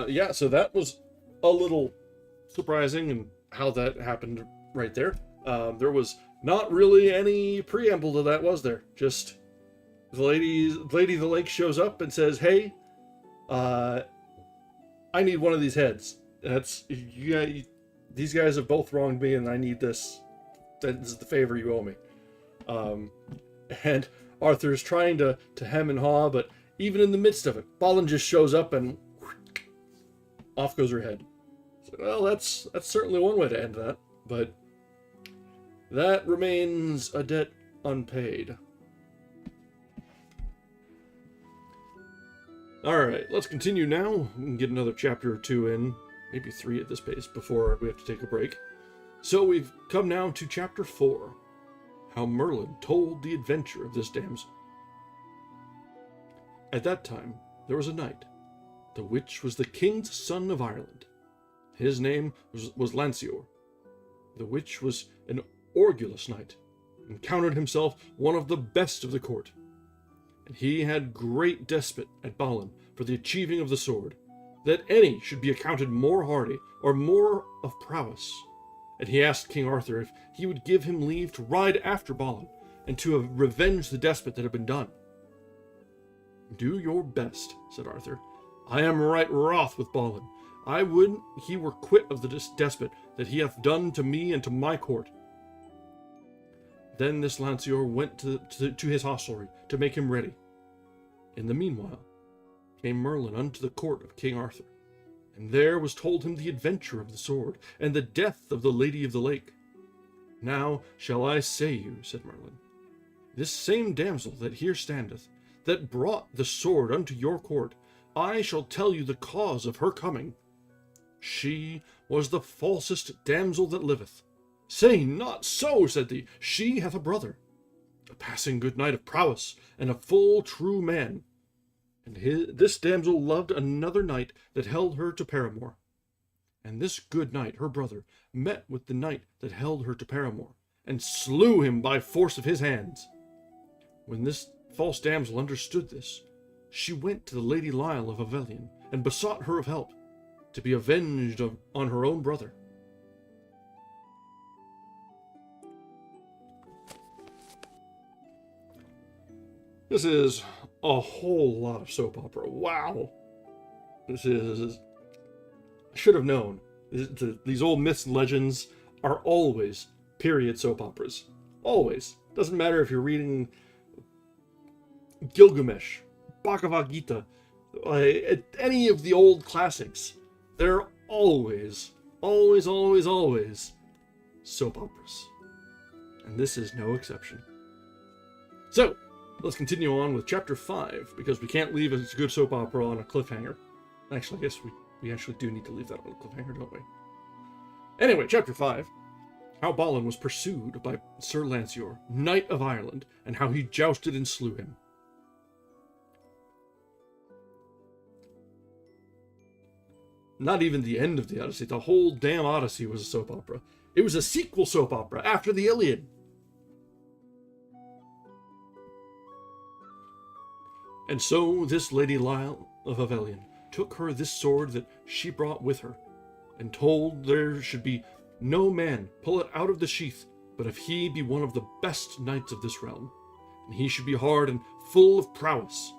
bit. Yeah, so that was a little surprising and how that happened right there. There was not really any preamble to that, was there? Just the lady of the lake shows up and says, hey, I need one of these heads. These guys have both wronged me and I need this. This is the favor you owe me. And Arthur's trying to hem and haw, but even in the midst of it, Balin just shows up and off goes her head. Well, that's certainly one way to end that, but that remains a debt unpaid. Alright, let's continue now. We can get another chapter or two in, maybe 3 at this pace, before we have to take a break. So we've come now to chapter 4, How Merlin Told the Adventure of this Damsel. At that time there was a knight, the which was the king's son of Ireland. His name was Lanceor, the which was an orgulous knight, and counted himself one of the best of the court. And he had great despite at Balin for the achieving of the sword, that any should be accounted more hardy, or more of prowess. And he asked King Arthur if he would give him leave to ride after Balin, and to revenge the despite that had been done. Do your best, said Arthur. I am right wroth with Balin. I would he were quit of the despot that he hath done to me and to my court. Then this Lanceor went to his hostelry to make him ready. In the meanwhile came Merlin unto the court of King Arthur, and there was told him the adventure of the sword, and the death of the Lady of the Lake. Now shall I say you, said Merlin, this same damsel that here standeth, that brought the sword unto your court, I shall tell you the cause of her coming. She was the falsest damsel that liveth. Say not so, said he, she hath a brother, a passing good knight of prowess, and a full true man. And this damsel loved another knight that held her to paramour. And this good knight, her brother, met with the knight that held her to paramour, and slew him by force of his hands. When this false damsel understood this, she went to the Lady Lyle of Avelion, and besought her of help, to be avenged on her own brother. This is a whole lot of soap opera. Wow. This is... I should have known. These old myths and legends are always period soap operas. Always. Doesn't matter if you're reading Gilgamesh, Bhagavad Gita, any of the old classics. They're always soap operas. And this is no exception. So, let's continue on with chapter 5, because we can't leave a good soap opera on a cliffhanger. Actually, I guess we actually do need to leave that on a cliffhanger, don't we? Anyway, chapter 5. How Balin was pursued by Sir Lanceor, Knight of Ireland, and how he jousted and slew him. Not even the end of the Odyssey. The whole damn Odyssey was a soap opera. It was a sequel soap opera after the Iliad. And so this Lady Lyle of Avelion took her this sword that she brought with her, and told there should be no man pull it out of the sheath, but if he be one of the best knights of this realm, and he should be hard and full of prowess,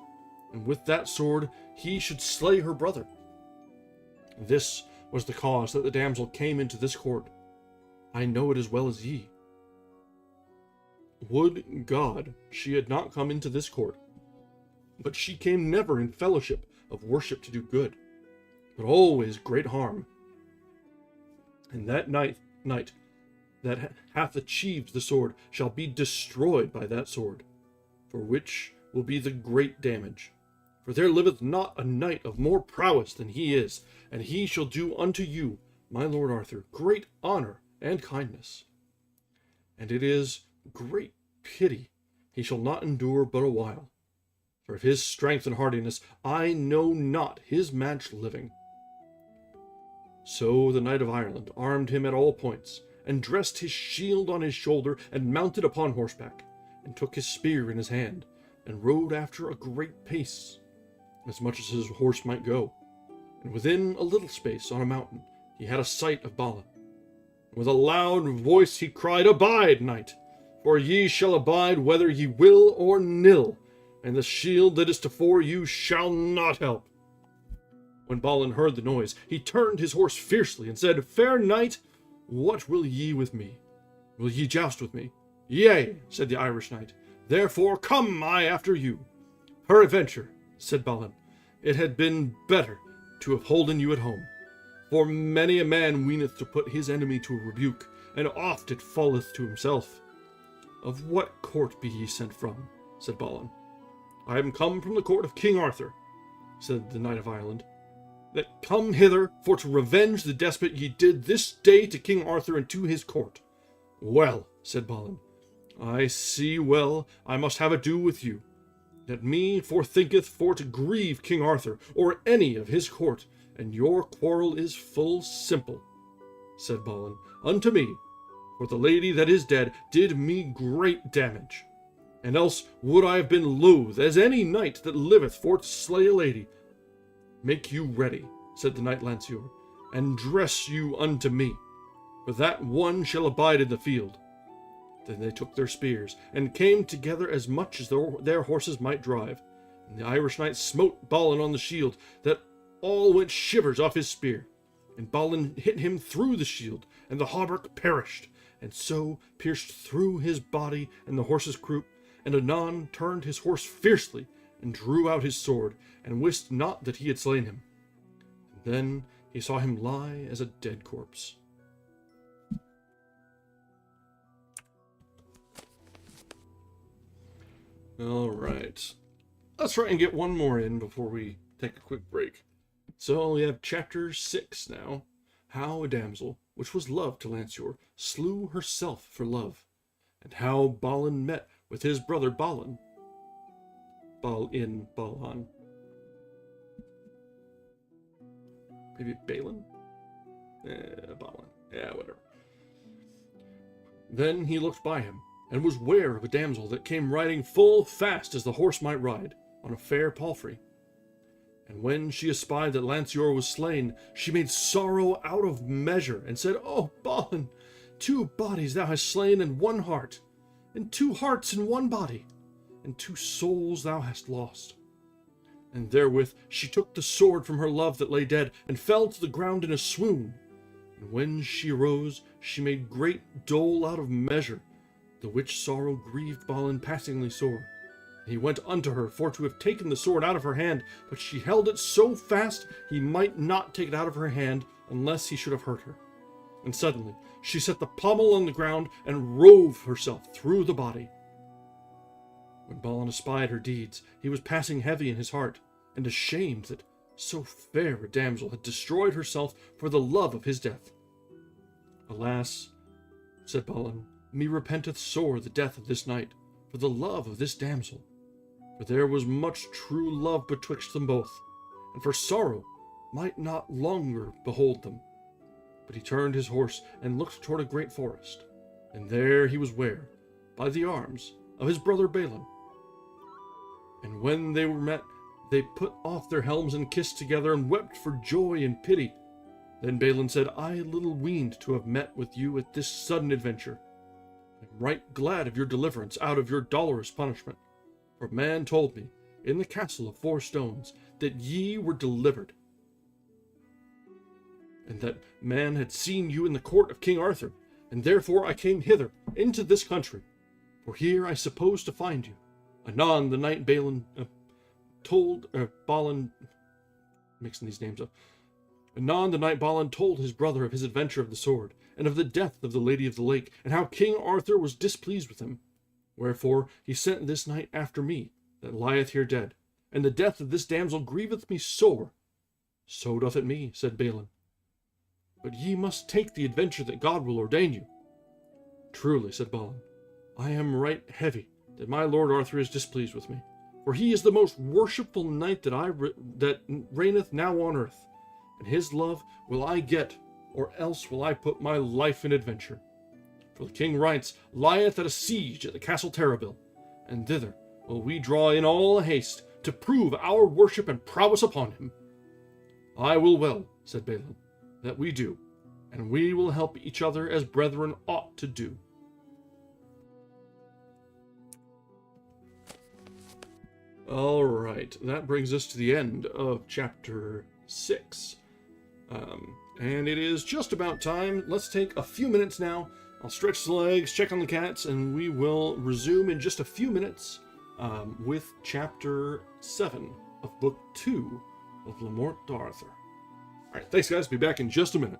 and with that sword he should slay her brother. This was the cause that the damsel came into this court. I know it as well as ye. Would God she had not come into this court, but she came never in fellowship of worship to do good, but always great harm. And that knight that hath achieved the sword shall be destroyed by that sword, for which will be the great damage. For there liveth not a knight of more prowess than he is, and he shall do unto you, my lord Arthur, great honor and kindness. And it is great pity he shall not endure but a while. For of his strength and hardiness I know not his match living. So the Knight of Ireland armed him at all points, and dressed his shield on his shoulder, and mounted upon horseback, and took his spear in his hand, and rode after a great pace, as much as his horse might go. And within a little space on a mountain he had a sight of Balin. And with a loud voice he cried, Abide, knight, for ye shall abide whether ye will or nill, and the shield that is tofore you shall not help. When Balin heard the noise, he turned his horse fiercely, and said, Fair knight, what will ye with me? Will ye joust with me? Yea, said the Irish knight, therefore come I after you. Peradventure, said Balin, it had been better to have holden you at home, For many a man weeneth to put his enemy to a rebuke, and oft it falleth to himself. Of what court be ye sent from? Said Balin. I am come from the court of King Arthur, said the Knight of Ireland, that come hither for to revenge the despot ye did this day to King Arthur and to his court. Well, said Balin, I see well I must have ado with you, that me forethinketh for to grieve King Arthur, or any of his court, and your quarrel is full simple, said Balin, unto me, for the lady that is dead did me great damage, and else would I have been loath as any knight that liveth for to slay a lady. Make you ready, said the knight Lanceor, and dress you unto me, for that one shall abide in the field. Then they took their spears, and came together as much as their horses might drive, and the Irish knight smote Balin on the shield, that all went shivers off his spear, and Balin hit him through the shield, and the hauberk perished, and so pierced through his body and the horse's croup, and anon turned his horse fiercely, and drew out his sword, and wist not that he had slain him. And then he saw him lie as a dead corpse. All right. Let's try and get one more in before we take a quick break. So we have chapter 6 now. How a damsel, which was love to Lanceor, slew herself for love, and how Balin met with his brother Balin. Balin. Maybe Balin? Balin. Yeah, whatever. Then he looked by him, and was ware of a damsel that came riding full fast as the horse might ride, on a fair palfrey. And when she espied that Lanceor was slain, she made sorrow out of measure, and said, O Balin, 2 bodies thou hast slain in 1 heart, and 2 hearts in 1 body, and 2 souls thou hast lost. And therewith she took the sword from her love that lay dead, and fell to the ground in a swoon. And when she arose, she made great dole out of measure, the which sorrow grieved Balin passingly sore. He went unto her for to have taken the sword out of her hand, but she held it so fast he might not take it out of her hand unless he should have hurt her. And suddenly she set the pommel on the ground and rove herself through the body. When Balin espied her deeds, he was passing heavy in his heart, and ashamed that so fair a damsel had destroyed herself for the love of his death. Alas, said Balin, me repenteth sore the death of this knight, for the love of this damsel. For there was much true love betwixt them both, and for sorrow might not longer behold them. But he turned his horse and looked toward a great forest, and there he was ware, by the arms of his brother Balin. And when they were met, they put off their helms and kissed together, and wept for joy and pity. Then Balin said, I little weened to have met with you at this sudden adventure. I am right glad of your deliverance out of your dolorous punishment. For a man told me, in the castle of 4 stones, that ye were delivered, and that man had seen you in the court of King Arthur, and therefore I came hither, into this country, for here I suppose to find you. Anon the knight Balin mixing these names up. Anon the knight Balin told his brother of his adventure of the sword, and of the death of the Lady of the Lake, and how King Arthur was displeased with him. Wherefore he sent this knight after me, that lieth here dead, and the death of this damsel grieveth me sore. So doth it me, said Balin. But ye must take the adventure that God will ordain you. Truly, said Balin, I am right heavy that my lord Arthur is displeased with me, for he is the most worshipful knight that reigneth now on earth, and his love will I get, or else will I put my life in adventure. For the king writes, lieth at a siege at the castle Terrabil, and thither will we draw in all haste to prove our worship and prowess upon him. I will well, said Balin, that we do, and we will help each other as brethren ought to do. All right, that brings us to the end of chapter 6. And it is just about time. Let's take a few minutes now. I'll stretch the legs, check on the cats, and we will resume in just a few minutes with chapter 7 of book 2 of Morte d'Arthur. All right, thanks, guys. Be back in just a minute.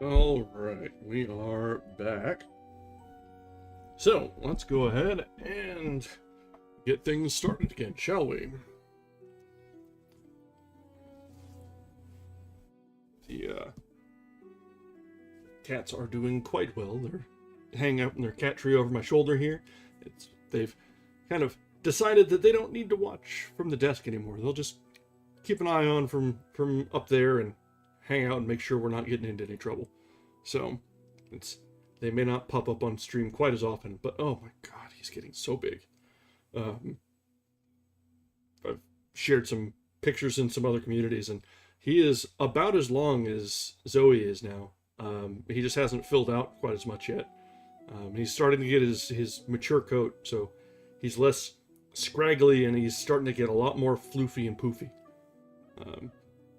All right, we are back. So let's go ahead and get things started again, shall we? The cats are doing quite well. They're hanging out in their cat tree over my shoulder here. They've kind of decided that they don't need to watch from the desk anymore. They'll just keep an eye on from up there and hang out and make sure we're not getting into any trouble. So they may not pop up on stream quite as often, but oh my god, he's getting so big. I've shared some pictures in some other communities, and he is about as long as Zoe is now. He just hasn't filled out quite as much yet. He's starting to get his mature coat, so he's less scraggly, and he's starting to get a lot more floofy and poofy.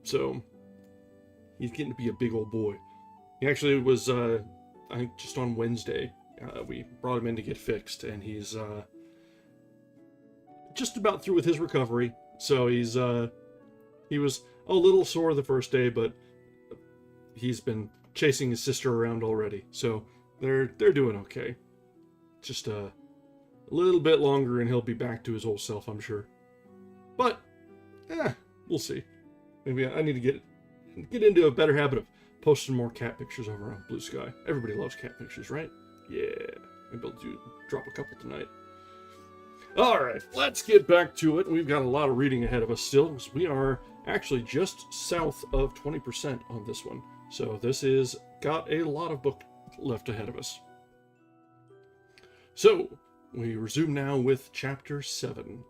So he's getting to be a big old boy. He actually was, I think just on Wednesday, we brought him in to get fixed, and he's just about through with his recovery. So he was a little sore the first day, but he's been chasing his sister around already. So they're doing okay. Just a little bit longer, and he'll be back to his old self, I'm sure. But we'll see. Maybe I need to get into a better habit of posting more cat pictures over on Bluesky. Everybody loves cat pictures, right? Yeah. Maybe I'll drop a couple tonight. Alright, let's get back to it. We've got a lot of reading ahead of us still. We are actually just south of 20% on this one. So this is got a lot of book left ahead of us. So, we resume now with Chapter 7.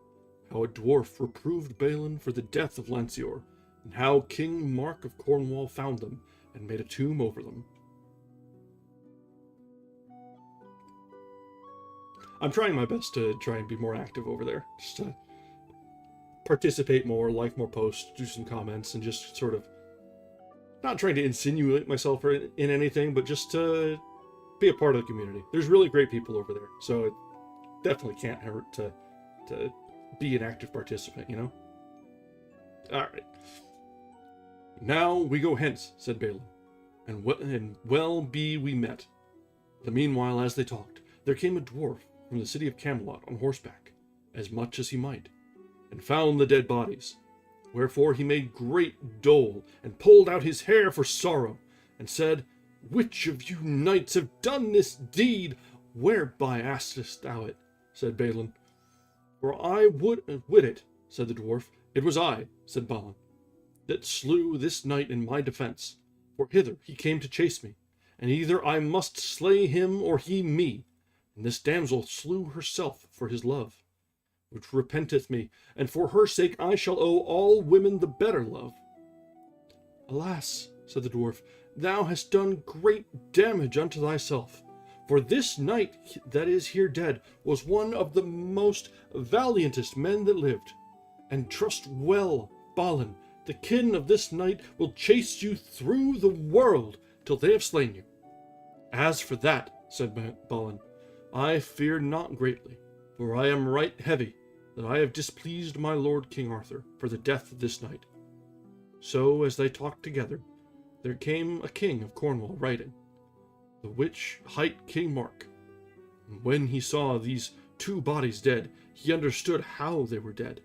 How a dwarf reproved Balin for the death of Lancior, and how King Mark of Cornwall found them and made a tomb over them. I'm trying my best to try and be more active over there, just to participate more, like more posts, do some comments, and just sort of not trying to insinuate myself in anything, but just to be a part of the community. There's really great people over there, so it definitely can't hurt to be an active participant, you know? Alright. Now we go hence, said Balin, and well be we met. The meanwhile, as they talked, there came a dwarf from the city of Camelot on horseback, as much as he might, and found the dead bodies. Wherefore he made great dole, and pulled out his hair for sorrow, and said, Which of you knights have done this deed? Whereby askest thou it? Said Balin. For I wit it, said the dwarf. It was I, said Balin, that slew this knight in my defence. For hither he came to chase me, and either I must slay him or he me. And this damsel slew herself for his love, which repenteth me, and for her sake I shall owe all women the better love. Alas, said the dwarf, thou hast done great damage unto thyself. For this knight that is here dead was one of the most valiantest men that lived. And trust well, Balin, the kin of this knight will chase you through the world till they have slain you. As for that, said Balin, I fear not greatly, for I am right heavy that I have displeased my lord King Arthur for the death of this knight. So, as they talked together, there came a king of Cornwall riding, the which hight King Mark. And when he saw these two bodies dead, he understood how they were dead.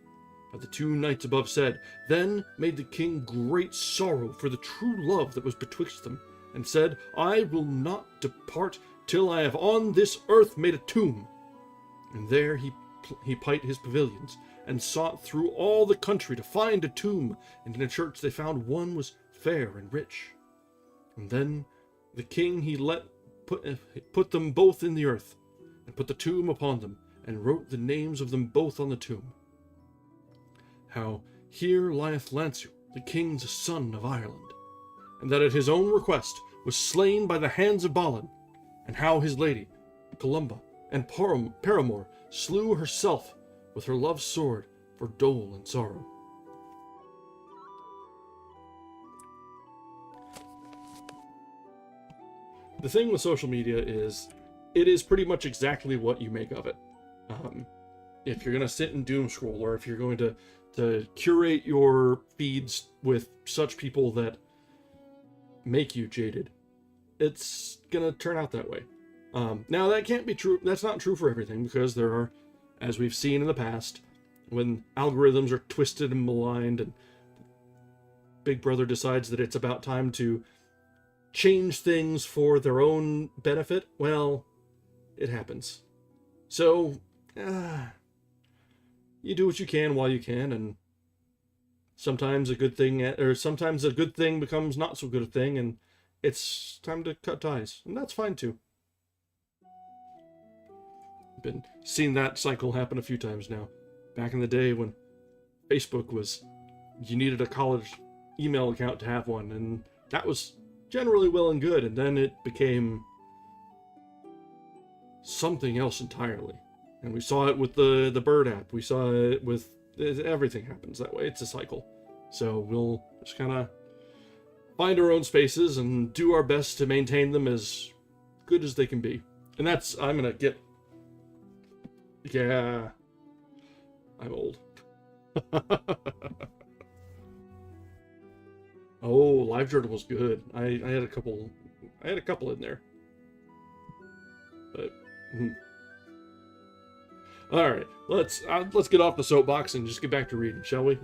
But the two knights above said, Then made the king great sorrow for the true love that was betwixt them, and said, I will not depart till I have on this earth made a tomb. And there he pight his pavilions, and sought through all the country to find a tomb, and in a church they found one was fair and rich. And then the king he let put them both in the earth, and put the tomb upon them, and wrote the names of them both on the tomb. How here lieth Lancelot, the king's son of Ireland, and that at his own request was slain by the hands of Balin, and how his lady, Columba, and Paramore slew herself with her love's sword for dole and sorrow. The thing with social media is, it is pretty much exactly what you make of it. If you're going to sit and doom scroll, or if you're going to curate your feeds with such people that make you jaded, it's going to turn out that way. Now, that can't be true. That's not true for everything, because there are, as we've seen in the past, when algorithms are twisted and maligned, and Big Brother decides that it's about time to change things for their own benefit, well, it happens. So, you do what you can while you can, and sometimes a good thing, or sometimes a good thing becomes not so good a thing, and it's time to cut ties, and that's fine too. Been seeing that cycle happen a few times now. Back in the day when Facebook was, you needed a college email account to have one, and that was generally well and good, and then it became something else entirely. And we saw it with the Bird app. We saw it with everything happens that way. It's a cycle. So we'll just kind of find our own spaces and do our best to maintain them as good as they can be. And that's, I'm gonna get, yeah, I'm old. Oh, LiveJournal was good. I had a couple in there. But all right, let's get off the soapbox and just get back to reading, shall we?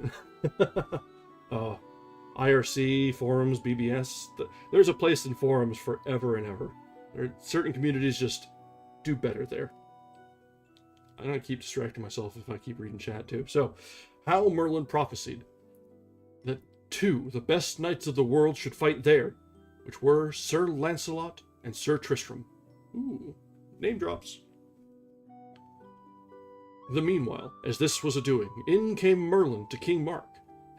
IRC, forums, BBS. There's a place in forums forever and ever. Certain communities just do better there. I don't keep distracting myself if I keep reading chat too. So, how Merlin prophesied that two, the best knights of the world, should fight there, which were Sir Lancelot and Sir Tristram. Ooh, name drops. The meanwhile, as this was a-doing, in came Merlin to King Mark,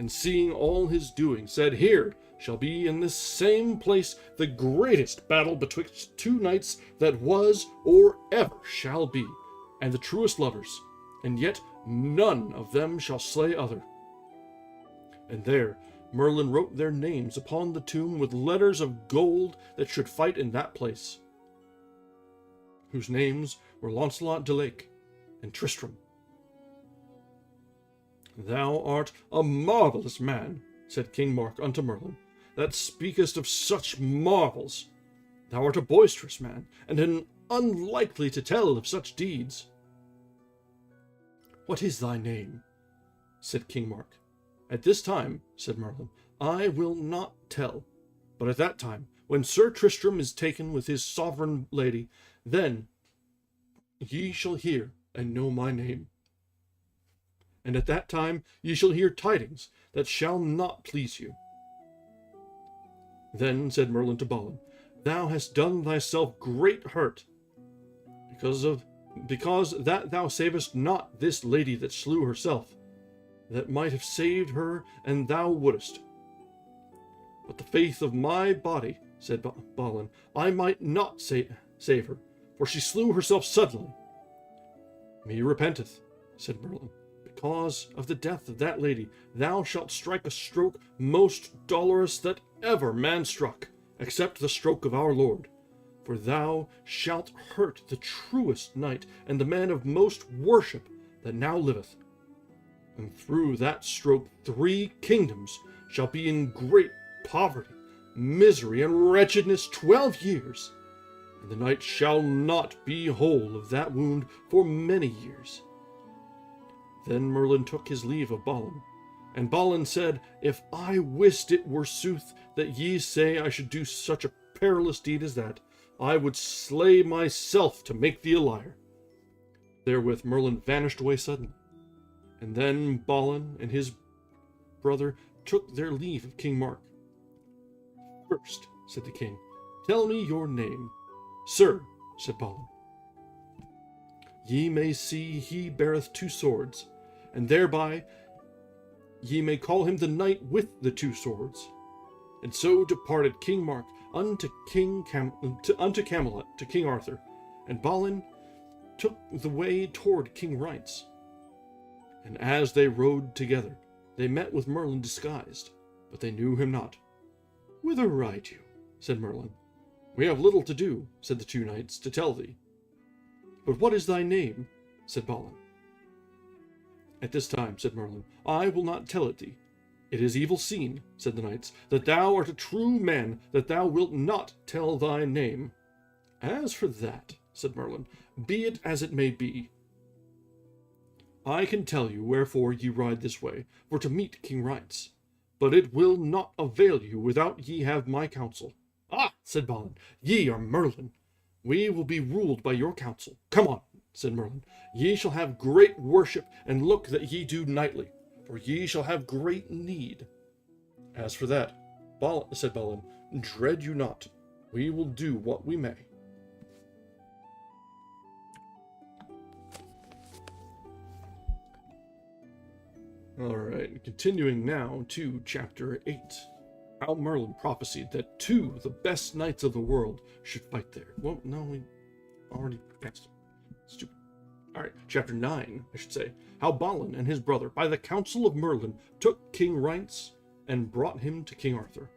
and seeing all his doing, said, Here shall be in this same place the greatest battle betwixt two knights that was or ever shall be, and the truest lovers, and yet none of them shall slay other. And there Merlin wrote their names upon the tomb with letters of gold that should fight in that place, whose names were Launcelot de Lake and Tristram. Thou art a marvellous man, said King Mark unto Merlin, that speakest of such marvels. Thou art a boisterous man, and an unlikely to tell of such deeds. What is thy name? Said King Mark. At this time, said Merlin, I will not tell, but at that time, when Sir Tristram is taken with his sovereign lady, then ye shall hear and know my name. And at that time ye shall hear tidings that shall not please you. Then said Merlin to Balin, Thou hast done thyself great hurt, because that thou savest not this lady that slew herself, that might have saved her an thou wouldest. But the faith of my body, said Balin, I might not save her, for she slew herself suddenly. Me repenteth, said Merlin. Because of the death of that lady, thou shalt strike a stroke most dolorous that ever man struck, except the stroke of our Lord. For thou shalt hurt the truest knight and the man of most worship that now liveth. And through that stroke 3 kingdoms shall be in great poverty, misery, and wretchedness 12 years, and the knight shall not be whole of that wound for many years. Then Merlin took his leave of Balin, and Balin said, If I wist it were sooth that ye say I should do such a perilous deed as that, I would slay myself to make thee a liar. Therewith Merlin vanished away suddenly, and then Balin and his brother took their leave of King Mark. First, said the king, tell me your name. Sir, said Balin. Ye may see he beareth 2 swords, and thereby ye may call him the knight with the 2 swords. And so departed King Mark unto Camelot to King Arthur, and Balin took the way toward King Rience. And as they rode together, they met with Merlin disguised, but they knew him not. Whither ride you? Said Merlin. We have little to do, said the 2 knights, to tell thee. But what is thy name? Said Balin. At this time, said Merlin, I will not tell it thee. It is evil seen, said the knights, that thou art a true man, that thou wilt not tell thy name. As for that, said Merlin, be it as it may be. I can tell you wherefore ye ride this way, for to meet King Rience. But it will not avail you without ye have my counsel. Ah, said Balin, ye are Merlin. We will be ruled by your counsel. Come on, said Merlin. Ye shall have great worship, and look that ye do knightly, for ye shall have great need. As for that, said Balin, dread you not. We will do what we may. Alright, continuing now to Chapter 8. How Merlin prophesied that 2 of the best knights of the world should fight there. Well, no, we already passed it. Stupid. Alright, Chapter 9, I should say. How Balin and his brother, by the counsel of Merlin, took King Rience and brought him to King Arthur.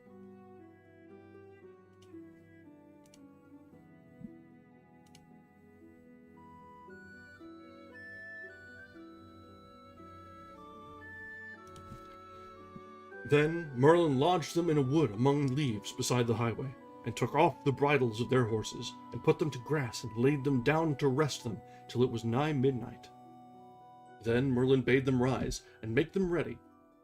Then Merlin lodged them in a wood among leaves beside the highway, and took off the bridles of their horses, and put them to grass, and laid them down to rest them till it was nigh midnight. Then Merlin bade them rise, and make them ready,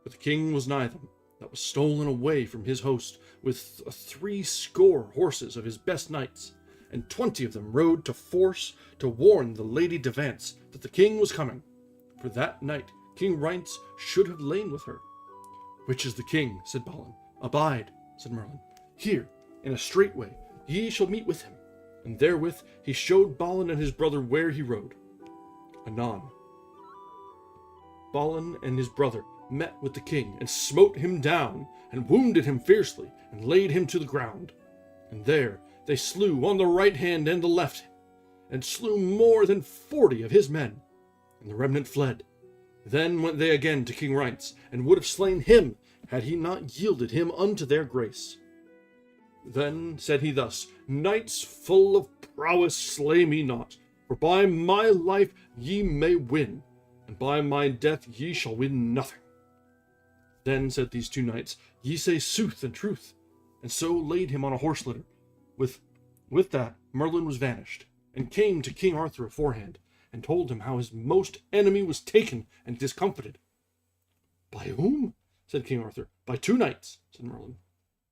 for the king was nigh them, that was stolen away from his host, with 60 horses of his best knights, and 20 of them rode to force to warn the Lady de Vance that the king was coming, for that night King Rience should have lain with her. Which is the king? Said Balin. Abide, said Merlin. Here, in a straight way, ye shall meet with him. And therewith he showed Balin and his brother where he rode. Anon, Balin and his brother met with the king, and smote him down, and wounded him fiercely, and laid him to the ground. And there they slew on the right hand and the left, and slew more than 40 of his men, and the remnant fled. Then went they again to King Rience, and would have slain him, had he not yielded him unto their grace. Then said he thus, Knights full of prowess, slay me not, for by my life ye may win, and by my death ye shall win nothing. Then said these two knights, Ye say sooth and truth, and so laid him on a horse litter. With that Merlin was vanished, and came to King Arthur aforehand, and told him how his most enemy was taken and discomfited. By whom? Said King Arthur. By 2 knights, said Merlin.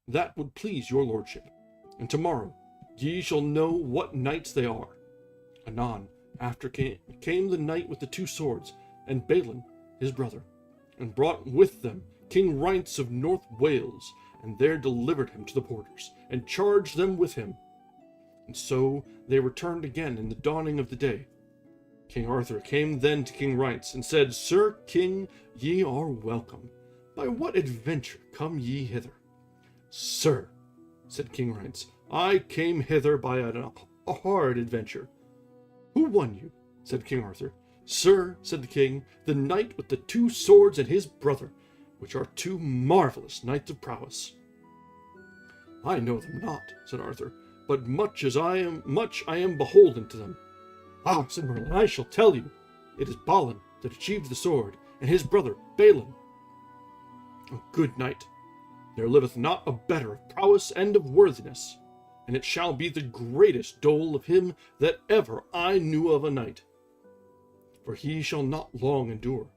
That would please your lordship, and tomorrow ye shall know what knights they are. Anon, after came the knight with the 2 swords, and Balin, his brother, and brought with them King Rience of North Wales, and there delivered him to the porters, and charged them with him. And so they returned again in the dawning of the day. King Arthur came then to King Rience, and said, Sir King, ye are welcome. By what adventure come ye hither? Sir, said King Rience, I came hither by a hard adventure. Who won you? Said King Arthur. Sir, said the king, the knight with the 2 swords and his brother, which are 2 marvelous knights of prowess. I know them not, said Arthur, but much I am beholden to them. Ah, said Merlin, I shall tell you. It is Balin that achieved the sword, and his brother Balin. A good knight, there liveth not a better of prowess and of worthiness, and it shall be the greatest dole of him that ever I knew of a knight, for he shall not long endure.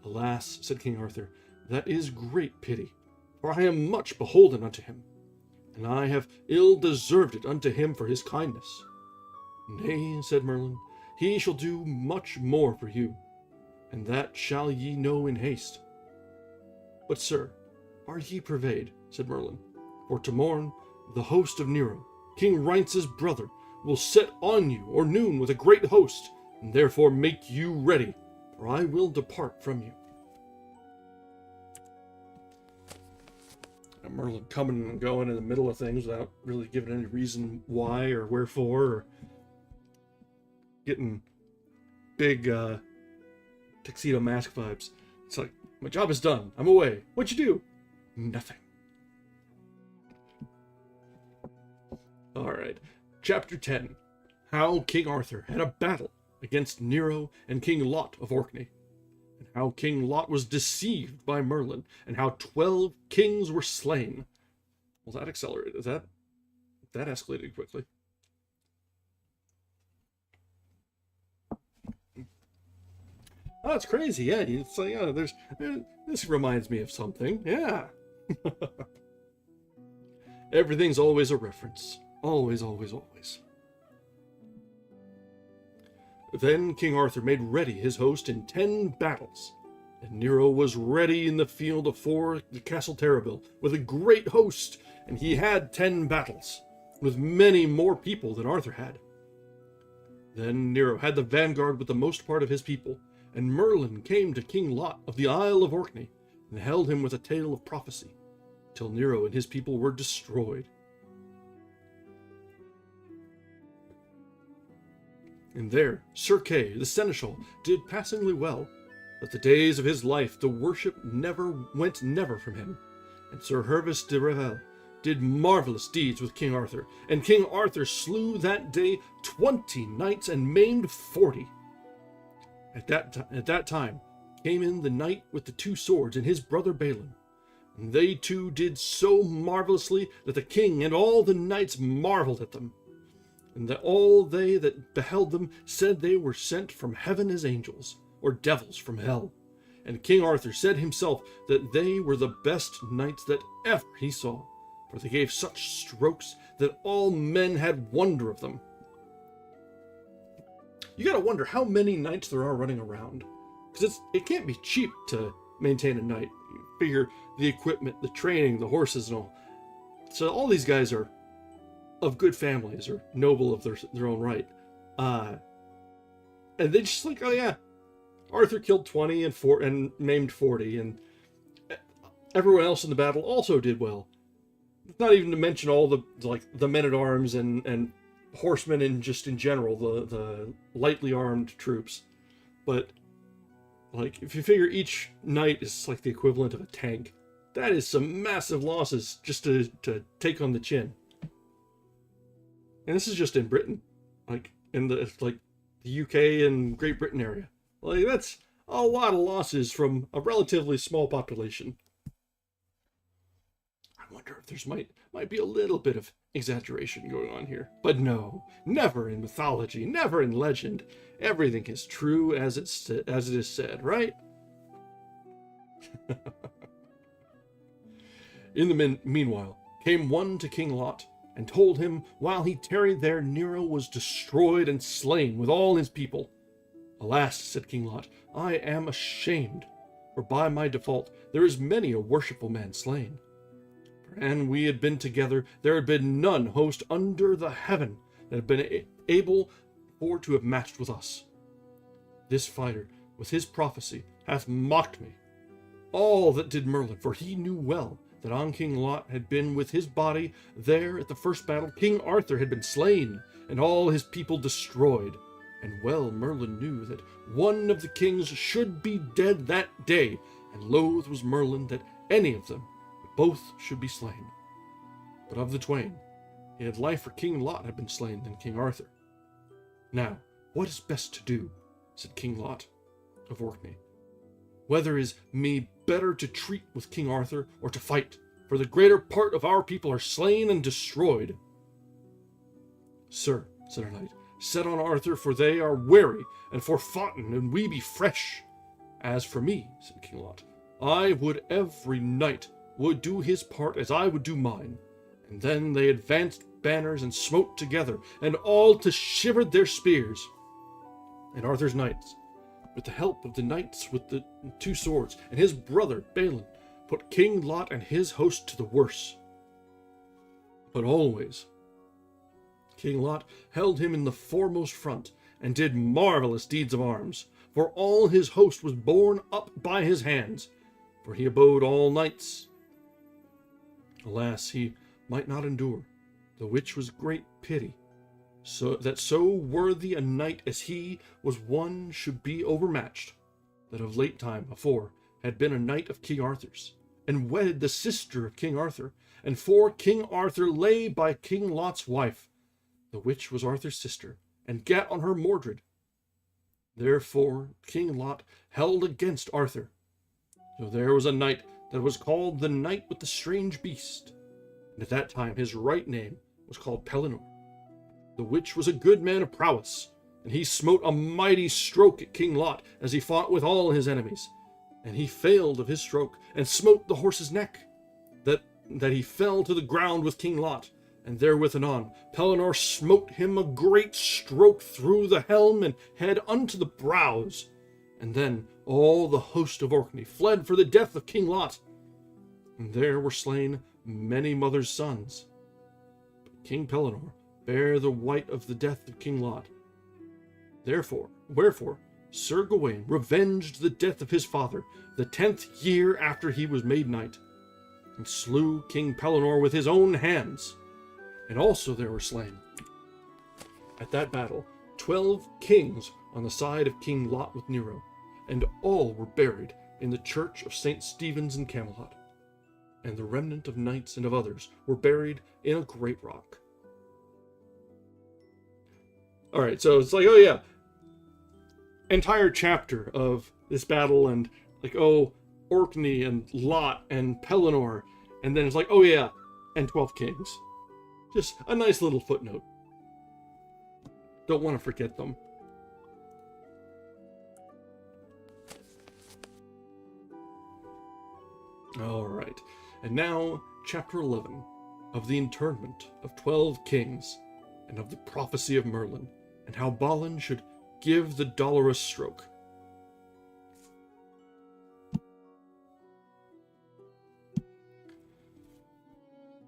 Alas, said King Arthur, that is great pity, for I am much beholden unto him, and I have ill deserved it unto him for his kindness. Nay, said Merlin, he shall do much more for you, and that shall ye know in haste. But, sir, are ye purveyed, said Merlin, for to morn the host of Nero, King Rience's brother, will set on you or noon with a great host, and therefore make you ready, for I will depart from you. And Merlin coming and going in the middle of things without really giving any reason why or wherefore, or getting big tuxedo mask vibes. It's like, my job is done. I'm away. What'd you do? Nothing. Alright. Chapter 10. How King Arthur had a battle against Nero and King Lot of Orkney, and how King Lot was deceived by Merlin, and how 12 kings were slain. Well, that accelerated. That escalated quickly. Oh, that's crazy. Yeah, it's like, yeah, this reminds me of something. Yeah. Everything's always a reference. Always, always, always. Then King Arthur made ready his host in 10 battles, and Nero was ready in the field afore the Castle Terrible with a great host, and he had 10 battles, with many more people than Arthur had. Then Nero had the vanguard with the most part of his people, and Merlin came to King Lot of the Isle of Orkney, and held him with a tale of prophecy, till Nero and his people were destroyed. And there Sir Kay, the seneschal, did passingly well, but the days of his life the worship went never from him. And Sir Hervis de Revel did marvelous deeds with King Arthur, and King Arthur slew that day 20 knights and maimed 40. At that time came in the knight with the 2 swords and his brother Balin, and they two did so marvelously that the king and all the knights marveled at them, and that all they that beheld them said they were sent from heaven as angels, or devils from hell. And King Arthur said himself that they were the best knights that ever he saw, for they gave such strokes that all men had wonder of them. You gotta wonder how many knights there are running around, because it can't be cheap to maintain a knight. You figure the equipment, the training, the horses and all. So all these guys are of good families, or noble of their own right. And they just like, oh yeah, Arthur killed 20 and maimed 40, and everyone else in the battle also did well. Not even to mention all the men-at-arms and horsemen and just in general, the lightly armed troops. But like, if you figure each knight is like the equivalent of a tank, that is some massive losses just to take on the chin. And this is just in Britain, like in the UK and Great Britain area. Like, that's a lot of losses from a relatively small population. I wonder if there's might be a little bit of exaggeration going on here. But no, never in mythology, never in legend. Everything is true as it is said, right? In the meanwhile, came one to King Lot, and told him, while he tarried there, Nero was destroyed and slain with all his people. Alas, said King Lot, I am ashamed, for by my default there is many a worshipful man slain. For an we had been together, there had been none host under the heaven that had been able for to have matched with us. This fighter, with his prophecy, hath mocked me. All that did Merlin, for he knew well that on King Lot had been with his body there at the first battle. King Arthur had been slain, and all his people destroyed. And well Merlin knew that one of the kings should be dead that day, and loath was Merlin that any of them, but both should be slain. But of the twain, he had life for King Lot had been slain than King Arthur. Now, what is best to do, said King Lot of Orkney. Whether is me better to treat with King Arthur or to fight, for the greater part of our people are slain and destroyed. Sir, said a knight, set on Arthur, for they are weary and forfoughten, and we be fresh. As for me, said King Lot, I would every knight would do his part as I would do mine. And then they advanced banners and smote together, and all to shivered their spears. And Arthur's knights, with the help of the knights with the two swords, and his brother Balin, put King Lot and his host to the worse. But always King Lot held him in the foremost front, and did marvelous deeds of arms, for all his host was borne up by his hands, for he abode all nights. Alas, he might not endure, the which was great pity, so that so worthy a knight as he was one should be overmatched, that of late time afore had been a knight of King Arthur's, and wedded the sister of King Arthur, and for King Arthur lay by King Lot's wife, the which was Arthur's sister, and gat on her Mordred. Therefore King Lot held against Arthur. So there was a knight that was called the Knight with the Strange Beast, and at that time his right name was called Pellinore, the which was a good man of prowess, and he smote a mighty stroke at King Lot as he fought with all his enemies. And he failed of his stroke, and smote the horse's neck, that he fell to the ground with King Lot. And therewith anon Pellinore smote him a great stroke through the helm and head unto the brows. And then all the host of Orkney fled for the death of King Lot. And there were slain many mothers' sons. But King Pellinore bare the white of the death of King Lot. Wherefore Sir Gawain revenged the death of his father the 10th year after he was made knight, and slew King Pellinore with his own hands. And also there were slain at that battle 12 kings on the side of King Lot with Nero, and all were buried in the church of St. Stephen's in Camelot. And the remnant of knights and of others were buried in a great rock. Alright, so it's like, oh yeah, entire chapter of this battle, and like, oh, Orkney and Lot and Pellinore, and then it's like, oh yeah, and 12 kings. Just a nice little footnote. Don't want to forget them. Alright, and now chapter 11 of the interment of 12 kings, and of the prophecy of Merlin, and how Balin should give the dolorous stroke.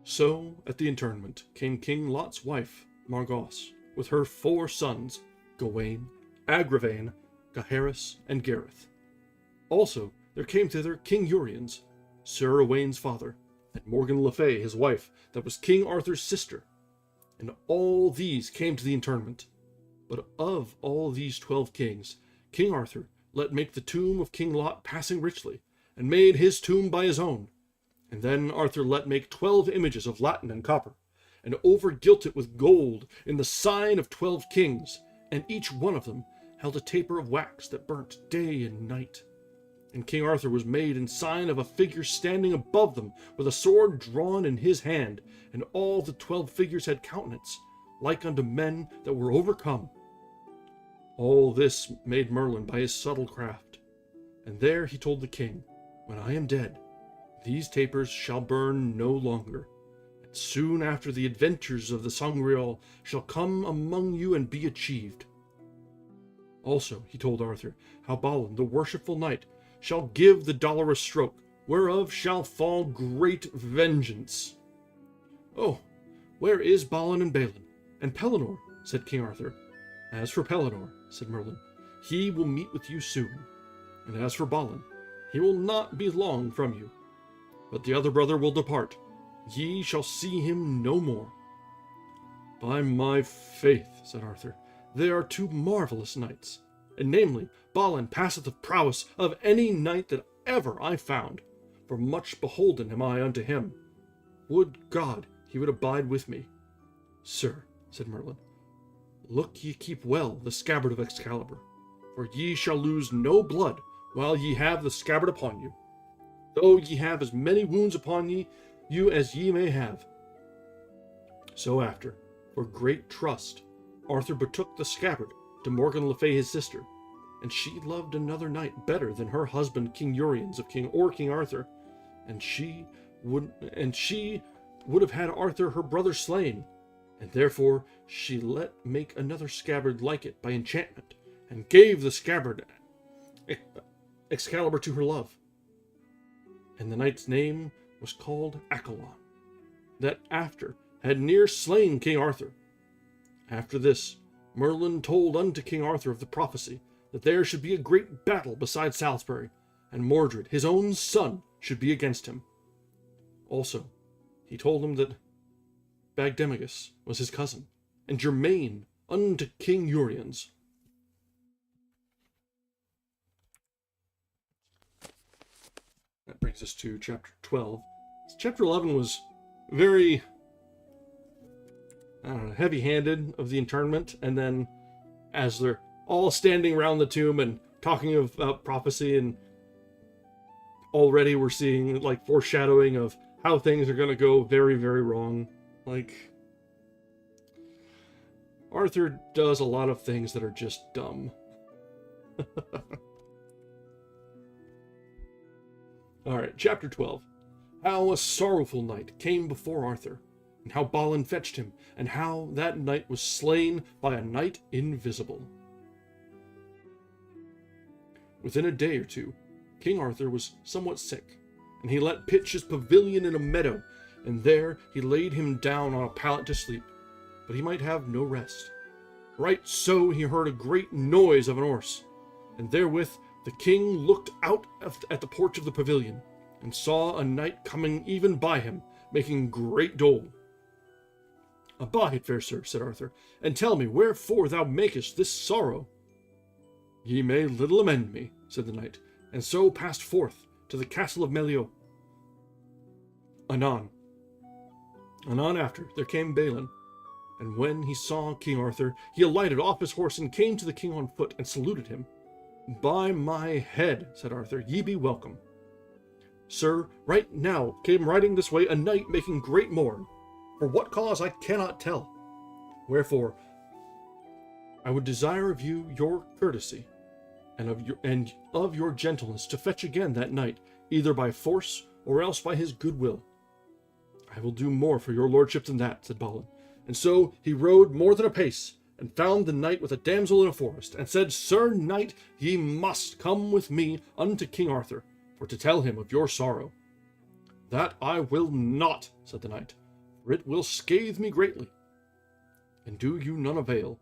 So at the interment came King Lot's wife, Margaux, with her 4 sons, Gawain, Agravain, Gaheris, and Gareth. Also there came thither King Uriens, Sir Owain's father, and Morgan le Fay his wife, that was King Arthur's sister. And all these came to the interment. But of all these 12 kings, King Arthur let make the tomb of King Lot passing richly, and made his tomb by his own. And then Arthur let make 12 images of latten and copper, and overgilt it with gold in the sign of 12 kings, and each one of them held a taper of wax that burnt day and night. And King Arthur was made in sign of a figure standing above them, with a sword drawn in his hand, and all the 12 figures had countenance, like unto men that were overcome. All this made Merlin by his subtle craft. And there he told the king, When I am dead, these tapers shall burn no longer, and soon after the adventures of the Sangreal shall come among you and be achieved. Also he told Arthur how Balin, the worshipful knight, shall give the dolorous stroke, whereof shall fall great vengeance. Oh, where is Balin and Balin? And Pellinore, said King Arthur. As for Pellinore, said Merlin, he will meet with you soon. And as for Balin, he will not be long from you. But the other brother will depart. Ye shall see him no more. By my faith, said Arthur, they are two marvellous knights. And namely, Balin passeth the prowess of any knight that ever I found, for much beholden am I unto him. Would God he would abide with me. Sir, said Merlin, look ye keep well the scabbard of Excalibur, for ye shall lose no blood while ye have the scabbard upon you, though ye have as many wounds upon you as ye may have. So after, for great trust, Arthur betook the scabbard to Morgan le Fay his sister, and she loved another knight better than her husband King Uriens of King Arthur, and she would have had Arthur her brother slain, and therefore she let make another scabbard like it by enchantment, and gave the scabbard Excalibur to her love. And the knight's name was called Accolon, that after had near slain King Arthur. After this, Merlin told unto King Arthur of the prophecy, that there should be a great battle beside Salisbury, and Mordred, his own son, should be against him. Also, he told him that Bagdemagus was his cousin, and germain unto King Uriens. That brings us to chapter 12. Chapter 11 was very, heavy-handed of the interment, and then as they're all standing around the tomb and talking about prophecy, and already we're seeing like foreshadowing of how things are going to go very, very wrong. Like, Arthur does a lot of things that are just dumb. Alright, chapter 12. How a sorrowful knight came before Arthur, and how Balin fetched him, and how that knight was slain by a knight invisible. Within a day or two, King Arthur was somewhat sick, and he let pitch his pavilion in a meadow, and there he laid him down on a pallet to sleep, but he might have no rest. Right so he heard a great noise of an horse, and therewith the king looked out at the porch of the pavilion, and saw a knight coming even by him, making great dole. Abide, fair sir, said Arthur, and tell me wherefore thou makest this sorrow. Ye may little amend me, said the knight, and so passed forth to the castle of Melio. Anon after there came Balin, and when he saw King Arthur, he alighted off his horse and came to the king on foot and saluted him. By my head, said Arthur, ye be welcome. Sir, right now came riding this way a knight making great mourn, for what cause I cannot tell. Wherefore, I would desire of you your courtesy, and of your gentleness to fetch again that knight, either by force or else by his good will. I will do more for your lordship than that, said Balin. And so he rode more than a pace, and found the knight with a damsel in a forest, and said, Sir knight, ye must come with me unto King Arthur, for to tell him of your sorrow. That I will not, said the knight, for it will scathe me greatly. And do you none avail?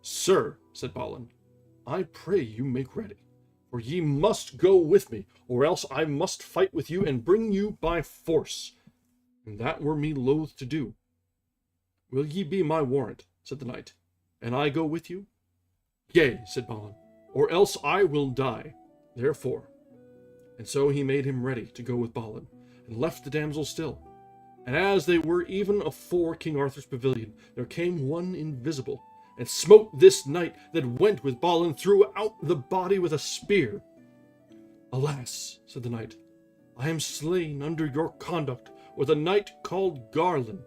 Sir, said Balin, I pray you make ready. For ye must go with me, or else I must fight with you and bring you by force. And that were me loath to do. Will ye be my warrant, said the knight, and I go with you? Yea, said Balin, or else I will die. Therefore. And so he made him ready to go with Balin, and left the damsel still. And as they were even afore King Arthur's pavilion, there came one invisible, and smote this knight that went with Balin throughout the body with a spear. Alas, said the knight, I am slain under your conduct with a knight called Garlon.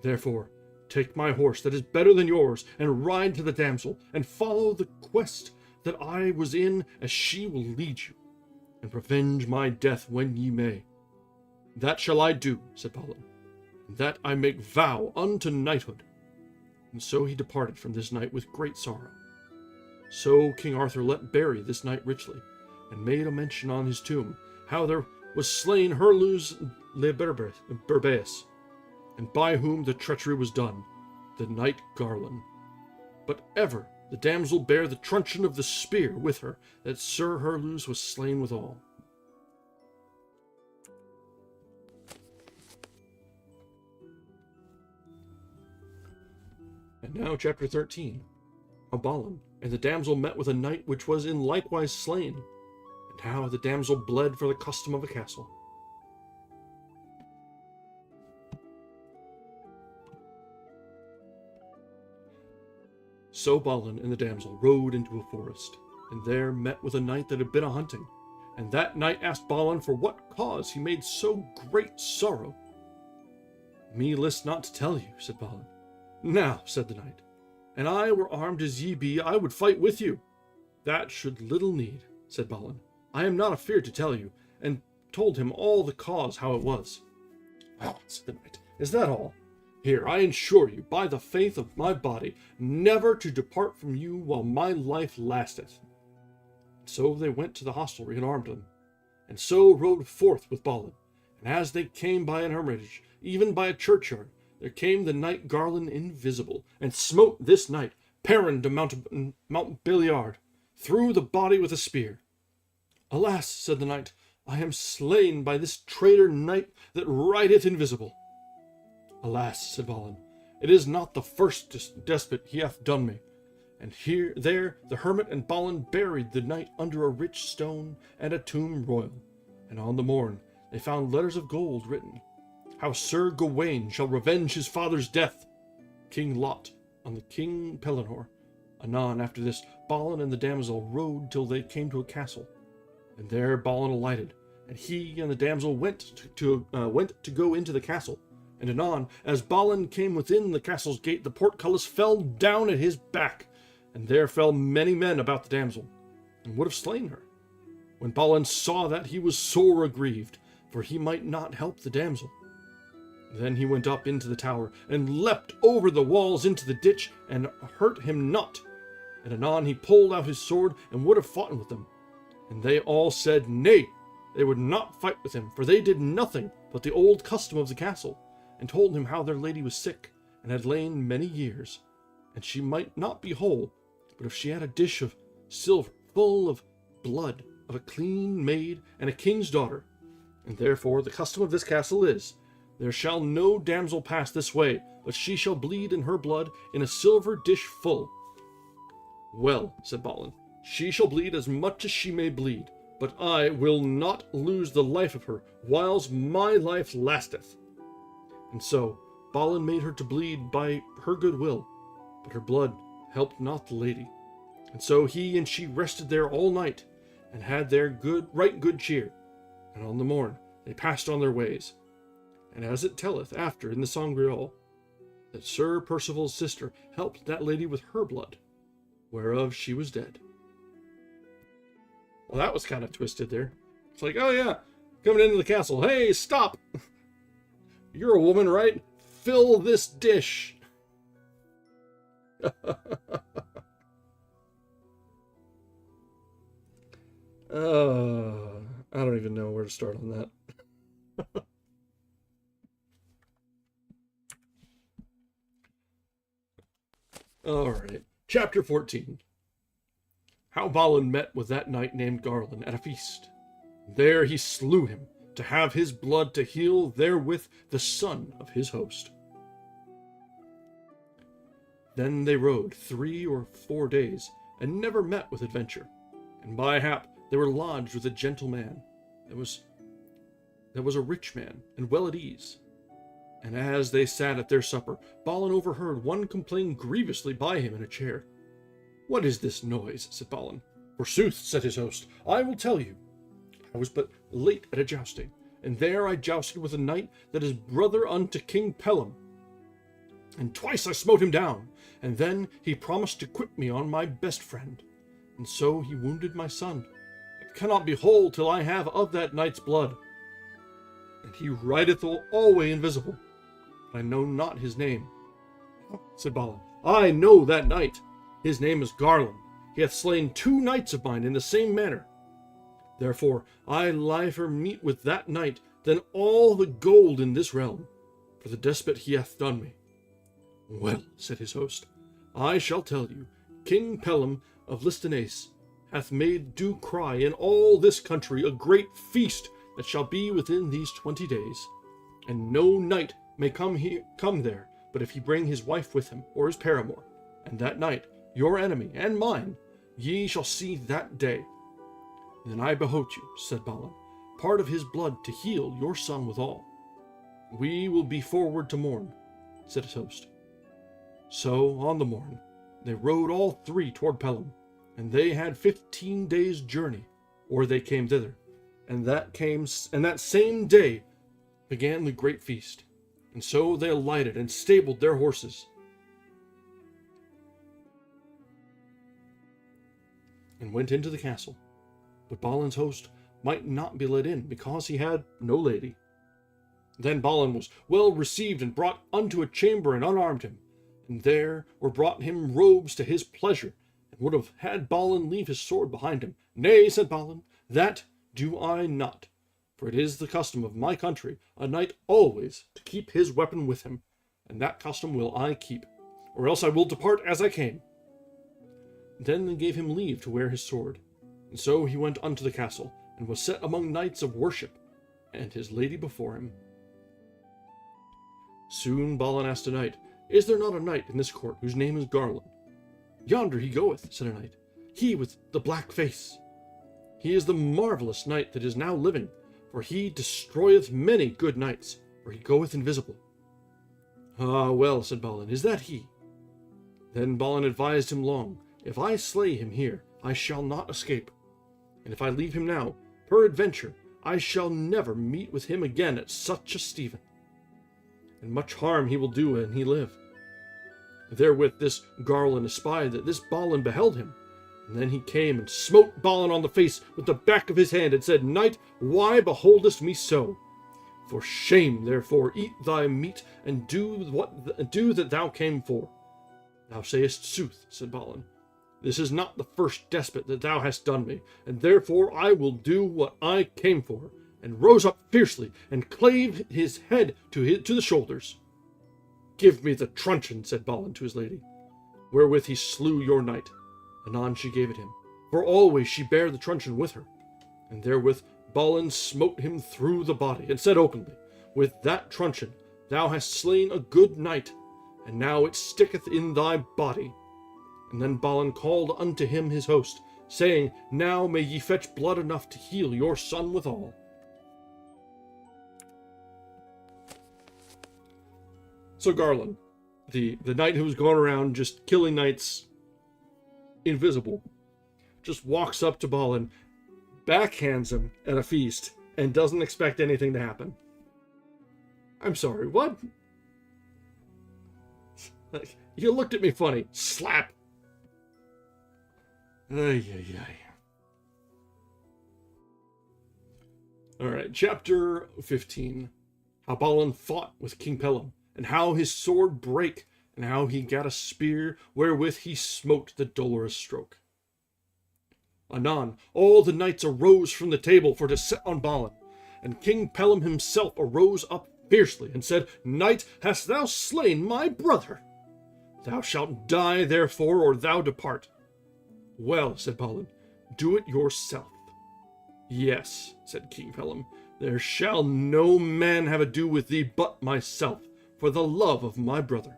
Therefore, take my horse that is better than yours, and ride to the damsel, and follow the quest that I was in, as she will lead you, and revenge my death when ye may. That shall I do, said Balin, and that I make vow unto knighthood. And so he departed from this knight with great sorrow. So King Arthur let bury this knight richly, and made a mention on his tomb, how there was slain Herlus le Berbeus, and by whom the treachery was done, the knight Garlon. But ever the damsel bare the truncheon of the spear with her, that Sir Herlus was slain withal. And now chapter 13. How Balin and the damsel met with a knight which was in likewise slain, and how the damsel bled for the custom of a castle. So Balin and the damsel rode into a forest, and there met with a knight that had been a hunting. And that knight asked Balin for what cause he made so great sorrow. Me list not to tell you, said Balin. Now, said the knight, an I were armed as ye be, I would fight with you. That should little need, said Balin. I am not afeard to tell you, and told him all the cause how it was. Oh, said the knight, is that all? Here, I ensure you, by the faith of my body, never to depart from you while my life lasteth. So they went to the hostelry and armed them, and so rode forth with Balin. And as they came by an hermitage, even by a churchyard, there came the knight Garlon invisible, and smote this knight, Perrin de Montbeliard, through the body with a spear. Alas, said the knight, I am slain by this traitor knight that rideth invisible. Alas, said Balin, it is not the first despot he hath done me. And there the hermit and Balin buried the knight under a rich stone and a tomb royal. And on the morn they found letters of gold written, how Sir Gawain shall revenge his father's death, King Lot on the King Pellinore. Anon after this, Balin and the damsel rode till they came to a castle, and there Balin alighted, and he and the damsel went to go into the castle. And anon, as Balin came within the castle's gate, the portcullis fell down at his back, and there fell many men about the damsel, and would have slain her. When Balin saw that, he was sore aggrieved, for he might not help the damsel. Then he went up into the tower, and leapt over the walls into the ditch, and hurt him not. And anon he pulled out his sword, and would have fought with them. And they all said, nay, they would not fight with him, for they did nothing but the old custom of the castle, and told him how their lady was sick, and had lain many years, and she might not be whole, but if she had a dish of silver full of blood of a clean maid and a king's daughter. And therefore the custom of this castle is, there shall no damsel pass this way, but she shall bleed in her blood in a silver dish full. Well, said Balin, she shall bleed as much as she may bleed, but I will not lose the life of her, whiles my life lasteth. And so Balin made her to bleed by her good will, but her blood helped not the lady. And so he and she rested there all night, and had their right good cheer. And on the morn they passed on their ways. And as it telleth after in the Sangreal, that Sir Percival's sister helped that lady with her blood, whereof she was dead. Well, that was kind of twisted there. It's like, oh yeah, coming into the castle, hey, stop! You're a woman, right? Fill this dish. I don't even know where to start on that. All right, chapter 14. how Balin met with that knight named Garlon at a feast. There he slew him, to have his blood to heal therewith the son of his host. Then they rode 3 or 4 days, and never met with adventure. And by hap they were lodged with a gentle man, that was a rich man, and well at ease. And as they sat at their supper, Balin overheard one complain grievously by him in a chair. "What is this noise?" said Balin. "Forsooth," said his host, "I will tell you. I was but late at a jousting, and there I jousted with a knight that is brother unto King Pellam. And twice I smote him down, and then he promised to quit me on my best friend, and so he wounded my son. It cannot be whole till I have of that knight's blood. And he rideth alway invisible, but I know not his name." Said Balin, "I know that knight. His name is Garlon. He hath slain 2 knights of mine in the same manner. Therefore I liefer meet with that knight than all the gold in this realm, for the despite he hath done me." "Well," said his host, "I shall tell you. King Pellam of Listinace hath made do cry in all this country a great feast that shall be within these 20 days, and no knight may come there, but if he bring his wife with him, or his paramour, and that knight, your enemy and mine, ye shall see that day. Then I behote you," said Balin, "part of his blood to heal your son withal." "We will be forward to morn," said his host. So on the morn they rode all 3 toward Pellam, and they had 15 days' journey, or they came thither, and that same day began the great feast. And so they alighted and stabled their horses, and went into the castle. But Balin's host might not be let in, because he had no lady. Then Balin was well received, and brought unto a chamber, and unarmed him. And there were brought him robes to his pleasure, and would have had Balin leave his sword behind him. "Nay," said Balin, "that do I not, for it is the custom of my country, a knight always to keep his weapon with him, and that custom will I keep, or else I will depart as I came." Then they gave him leave to wear his sword, and so he went unto the castle, and was set among knights of worship, and his lady before him. Soon Balin asked a knight, "Is there not a knight in this court whose name is Garlon?" "Yonder he goeth," said a knight, "he with the black face. He is the marvellous knight that is now living, for he destroyeth many good knights, for he goeth invisible." "Ah, well," said Balin, "is that he?" Then Balin advised him long, "If I slay him here, I shall not escape, and if I leave him now, peradventure I shall never meet with him again at such a Stephen, and much harm he will do when he live." Therewith this Garlon espied that this Balin beheld him, and then he came and smote Balin on the face with the back of his hand, and said, "Knight, why beholdest me so? For shame, therefore, eat thy meat, and do that thou came for." "Thou sayest sooth," said Balin. "This is not the first despot that thou hast done me, and therefore I will do what I came for," and rose up fiercely, and clave his head to the shoulders. "Give me the truncheon," said Balin to his lady, "wherewith he slew your knight." Anon she gave it him, for always she bare the truncheon with her. And therewith Balin smote him through the body, and said openly, "With that truncheon thou hast slain a good knight, and now it sticketh in thy body." And then Balin called unto him his host, saying, "Now may ye fetch blood enough to heal your son withal." So Garlon, the knight who was going around just killing knights invisible, just walks up to Balin, backhands him at a feast, and doesn't expect anything to happen. I'm sorry, what? You looked at me funny. Slap. Ay, ay, ay. Alright, chapter 15. How Balin fought with King Pellam, and how his sword brake, and how he gat a spear wherewith he smote the dolorous stroke. Anon, all the knights arose from the table for to set on Balin, and King Pellam himself arose up fiercely, and said, "Knight, hast thou slain my brother? Thou shalt die therefore, or thou depart." Well, said Balin, do it yourself. Yes, said King Pellam, there shall no man have ado with thee but myself, for the love of my brother.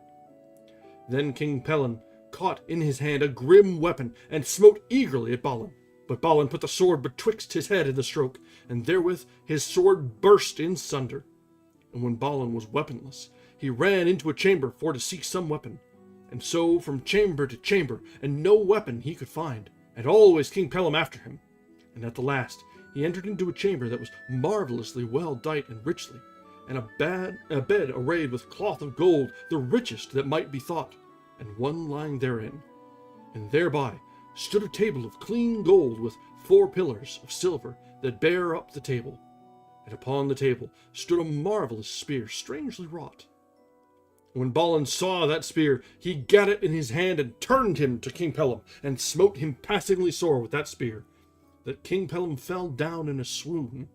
Then King Pellam caught in his hand a grim weapon, and smote eagerly at Balin. But Balin put the sword betwixt his head and the stroke, and therewith his sword burst in sunder. And when Balin was weaponless, he ran into a chamber for to seek some weapon. And so from chamber to chamber, and no weapon he could find, and always King Pellam after him. And at the last he entered into a chamber that was marvellously well dight and richly, and a bed arrayed with cloth of gold, the richest that might be thought, and one lying therein. And thereby stood a table of clean gold with 4 pillars of silver that bare up the table. And upon the table stood a marvellous spear, strangely wrought. When Balin saw that spear, he gat it in his hand and turned him to King Pellam, and smote him passingly sore with that spear, that King Pellam fell down in a swoon.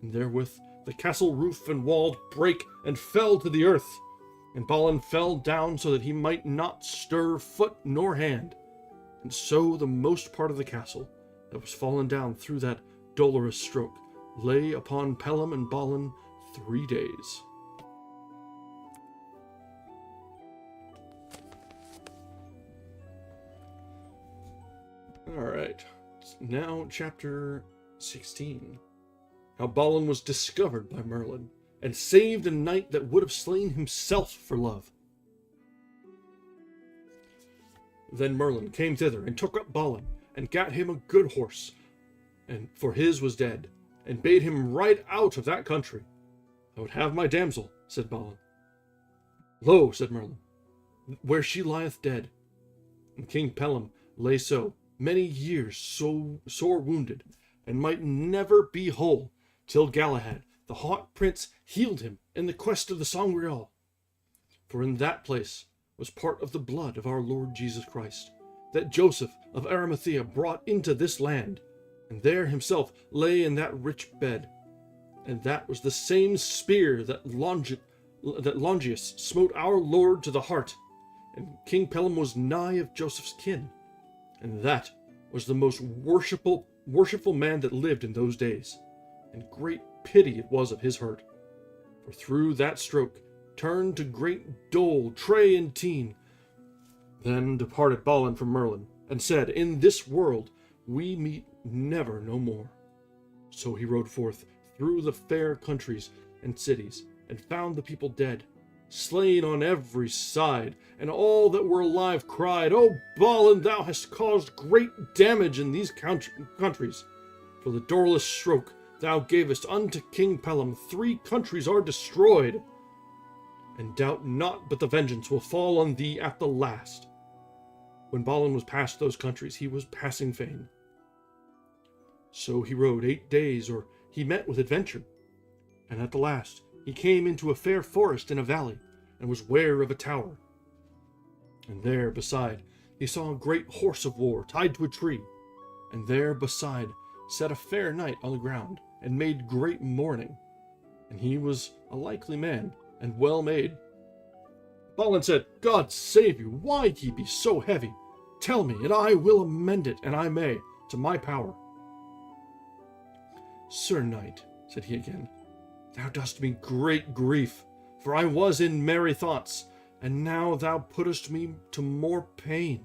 And therewith the castle roof and walls brake and fell to the earth, and Balin fell down so that he might not stir foot nor hand. And so the most part of the castle that was fallen down through that dolorous stroke lay upon Pellam and Balin 3 days. Alright, now chapter 16. How Balin was discovered by Merlin, and saved a knight that would have slain himself for love. Then Merlin came thither, and took up Balin, and gat him a good horse, and for his was dead, and bade him ride out of that country. I would have my damsel, said Balin. Lo, said Merlin, where she lieth dead. And King Pellam lay so many years, so sore wounded, and might never be whole, till Galahad, the hot prince, healed him in the quest of the Sangreal. For in that place was part of the blood of our Lord Jesus Christ, that Joseph of Arimathea brought into this land, and there himself lay in that rich bed. And that was the same spear that Longius smote our Lord to the heart, and King Pellam was nigh of Joseph's kin. And that was the most worshipful man that lived in those days, and great pity it was of his hurt. For through that stroke turned to great dole Tray and Teen. Then departed Balin from Merlin, and said, In this world we meet never no more. So he rode forth through the fair countries and cities, and found the people dead, slain on every side, and all that were alive cried, O Balin, thou hast caused great damage in these countries. For the doorless stroke thou gavest unto King Pellam, 3 countries are destroyed. And doubt not but the vengeance will fall on thee at the last. When Balin was past those countries, he was passing fain. So he rode 8 days, or he met with adventure, and at the last he came into a fair forest in a valley, and was ware of a tower. And there beside he saw a great horse of war tied to a tree, and there beside sat a fair knight on the ground, and made great mourning. And he was a likely man, and well made. Balin said, God save you, why ye be so heavy? Tell me, and I will amend it, and I may, to my power. Sir knight, said he again, thou dost me great grief, for I was in merry thoughts, and now thou puttest me to more pain.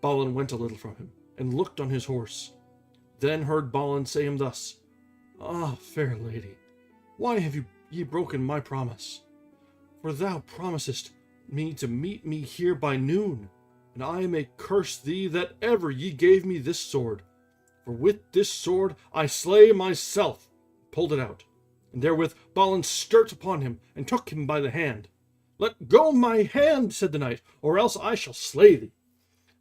Balin went a little from him, and looked on his horse. Then heard Balin say him thus, Ah, fair lady, why have ye broken my promise? For thou promisest me to meet me here by noon, and I may curse thee that ever ye gave me this sword. For with this sword I slay myself. Pulled it out, and therewith Balin stert upon him, and took him by the hand. Let go my hand, said the knight, or else I shall slay thee.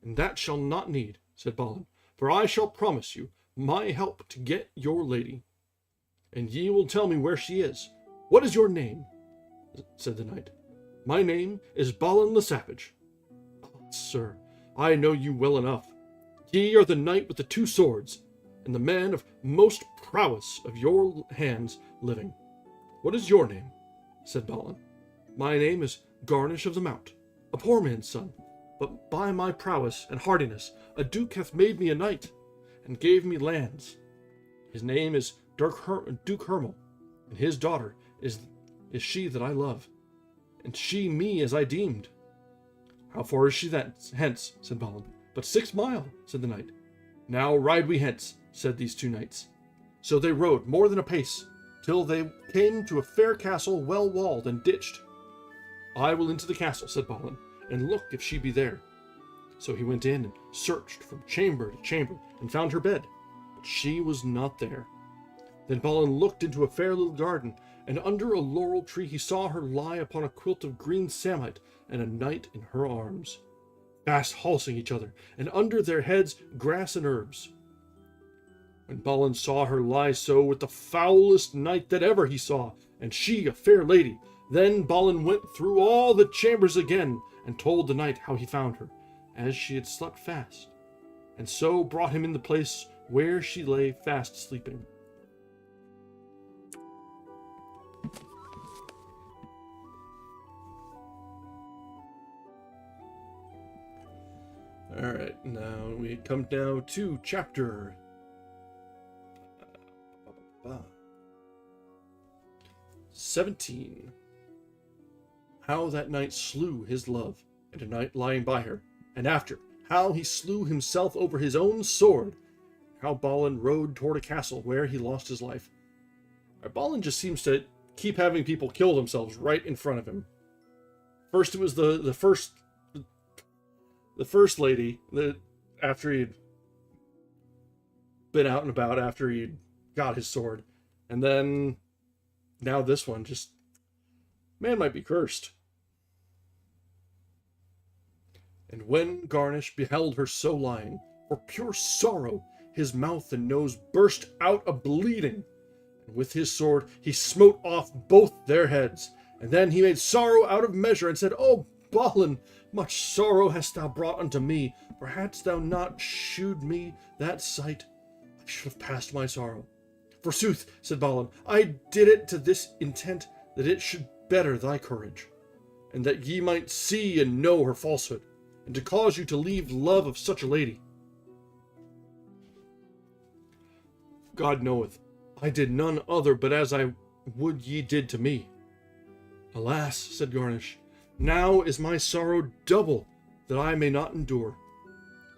And that shall not need, said Balin, for I shall promise you my help to get your lady. And ye will tell me where she is. What is your name? Said the knight. My name is Balin the Savage. Oh, sir, I know you well enough. Ye are the knight with the 2 swords, and the man of most prowess of your hands living. What is your name? Said Balin. My name is Garnish of the Mount, a poor man's son, but by my prowess and hardiness a duke hath made me a knight, and gave me lands. His name is Duke Hermel, and his daughter is she that I love, and she me as I deemed. How far is she hence? Said Balin. But 6 mile, said the knight. Now ride we hence, said these 2 knights. So they rode more than a pace, till they came to a fair castle well walled and ditched. I will into the castle, said Balin, and look if she be there. So he went in and searched from chamber to chamber, and found her bed, but she was not there. Then Balin looked into a fair little garden, and under a laurel tree he saw her lie upon a quilt of green samite, and a knight in her arms, fast halsing each other, and under their heads grass and herbs. When Balin saw her lie so with the foulest knight that ever he saw, and she a fair lady, then Balin went through all the chambers again, and told the knight how he found her, as she had slept fast, and so brought him in the place where she lay fast sleeping. Alright, now we come now to chapter 17. How that knight slew his love, and a knight lying by her, and after, how he slew himself over his own sword, how Balin rode toward a castle where he lost his life. Balin just seems to keep having people kill themselves right in front of him. First it was the first lady that after he'd been out and about after he'd got his sword, and then now this one. Just, man might be cursed. And when Garnish beheld her so lying, for pure sorrow his mouth and nose burst out a bleeding, and with his sword he smote off both their heads, and then he made sorrow out of measure, and said, O Balin, much sorrow hast thou brought unto me, for hadst thou not shewed me that sight, I should have passed my sorrow. Forsooth, said Balin, I did it to this intent, that it should better thy courage, and that ye might see and know her falsehood, and to cause you to leave love of such a lady. God knoweth, I did none other but as I would ye did to me. Alas, said Garnish, now is my sorrow double, that I may not endure.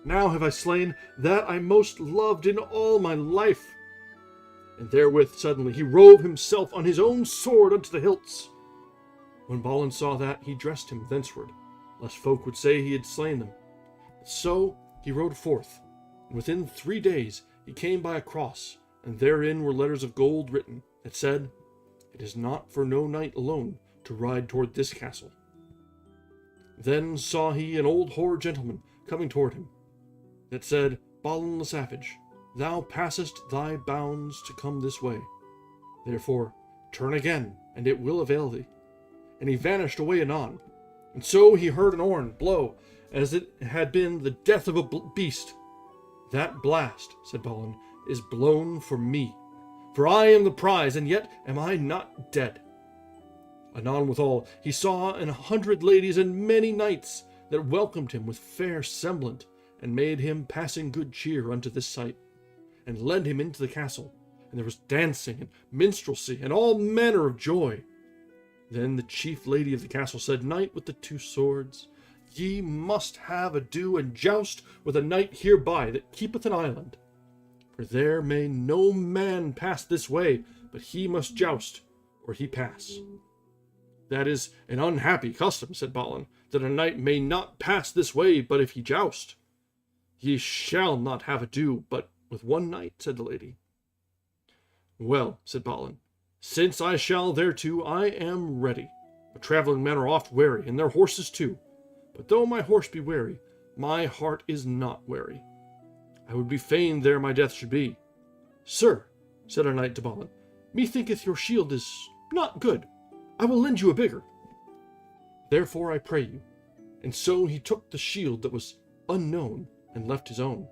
Now have I slain that I most loved in all my life. And therewith suddenly he rove himself on his own sword unto the hilts. When Balin saw that, he dressed him thenceward, lest folk would say he had slain them. So he rode forth, and within 3 days he came by a cross, and therein were letters of gold written, that said, It is not for no knight alone to ride toward this castle. Then saw he an old hoar gentleman coming toward him, that said, Balin the Savage, thou passest thy bounds to come this way. Therefore turn again, and it will avail thee. And he vanished away anon. And so he heard an horn blow, as it had been the death of a beast. That blast, said Balin, is blown for me, for I am the prize, and yet am I not dead. Anon withal he saw 100 ladies and many knights that welcomed him with fair semblant, and made him passing good cheer unto this sight, and led him into the castle, and there was dancing and minstrelsy and all manner of joy. Then the chief lady of the castle said, Knight with the 2 swords, ye must have ado and joust with a knight hereby that keepeth an island, for there may no man pass this way, but he must joust, or he pass. That is an unhappy custom, said Balin, that a knight may not pass this way but if he joust. Ye shall not have ado but with one knight, said the lady. Well, said Balin, since I shall thereto, I am ready. But travelling men are oft weary, and their horses too. But though my horse be weary, my heart is not weary. I would be fain there my death should be. Sir, said a knight to Balin, methinketh your shield is not good. I will lend you a bigger. Therefore I pray you. And so he took the shield that was unknown, and left his own.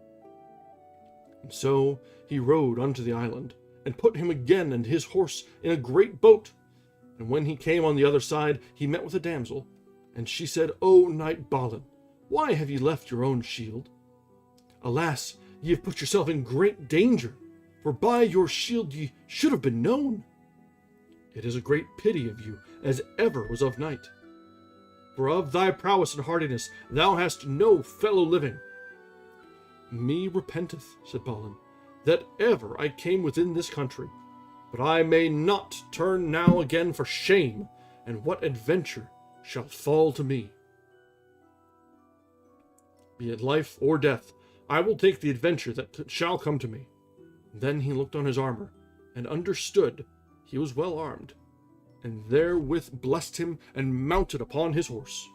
And so he rode unto the island, and put him again and his horse in a great boat. And when he came on the other side, he met with a damsel, and she said, O knight Balin, why have ye left your own shield? Alas, ye have put yourself in great danger, for by your shield ye should have been known. It is a great pity of you, as ever was of knight. For of thy prowess and hardiness thou hast no fellow living. Me repenteth, said Balin, that ever I came within this country, but I may not turn now again for shame, and what adventure shall fall to me? Be it life or death, I will take the adventure that shall come to me. Then he looked on his armor, and understood he was well armed, and therewith blessed him, and mounted upon his horse.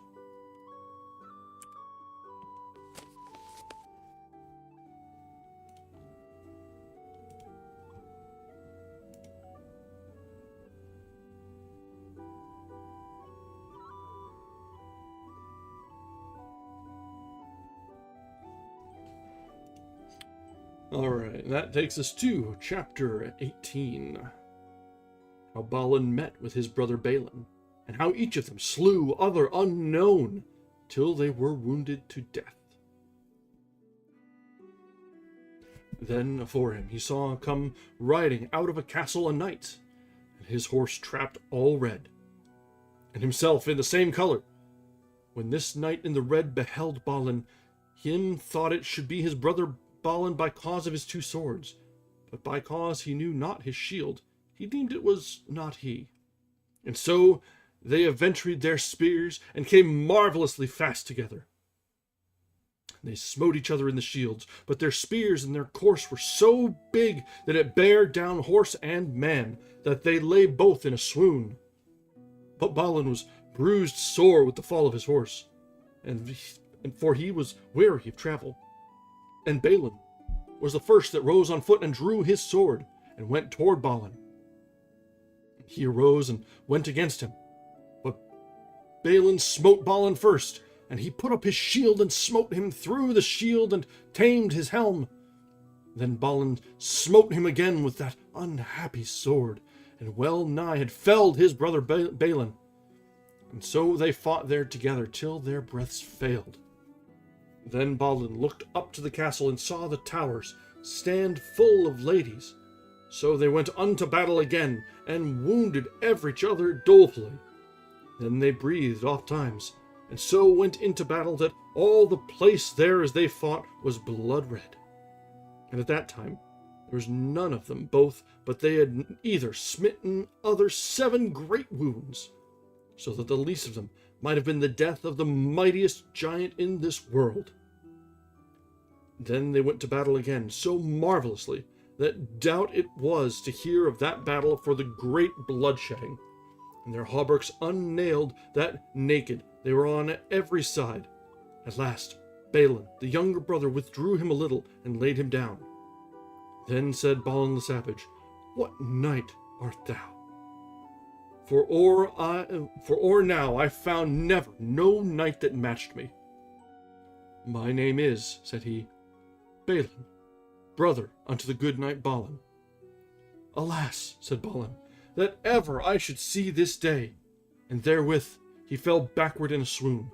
Alright, that takes us to chapter 18. How Balin met with his brother Balin, and how each of them slew other unknown, till they were wounded to death. Then afore him he saw come riding out of a castle a knight, and his horse trapped all red, and himself in the same colour. When this knight in the red beheld Balin, him thought it should be his brother Balin by cause of his two swords, but by cause he knew not his shield, he deemed it was not he. And so they aventured their spears, and came marvellously fast together. They smote each other in the shields, but their spears and their course were so big that it bare down horse and man, that they lay both in a swoon. But Balin was bruised sore with the fall of his horse, and for he was weary of travel. And Balin was the first that rose on foot and drew his sword, and went toward Balin. He arose and went against him, but Balin smote Balin first, and he put up his shield and smote him through the shield and tamed his helm. Then Balin smote him again with that unhappy sword, and well nigh had felled his brother Balin. And so they fought there together till their breaths failed. Then Balin looked up to the castle and saw the towers stand full of ladies. So they went unto battle again, and wounded each other dolefully. Then they breathed oft times, and so went into battle that all the place there as they fought was blood red. And at that time there was none of them both, but they had either smitten other 7 great wounds, so that the least of them might have been the death of the mightiest giant in this world. Then they went to battle again so marvelously that doubt it was to hear of that battle for the great bloodshedding, and their hauberks unnailed that naked they were on every side. At last Balin, the younger brother, withdrew him a little and laid him down. Then said Balin the Savage, What knight art thou? For or now I found never no knight that matched me. My name is, said he, Balin, brother unto the good knight Balin. Alas, said Balin, that ever I should see this day. And therewith he fell backward in a swoon.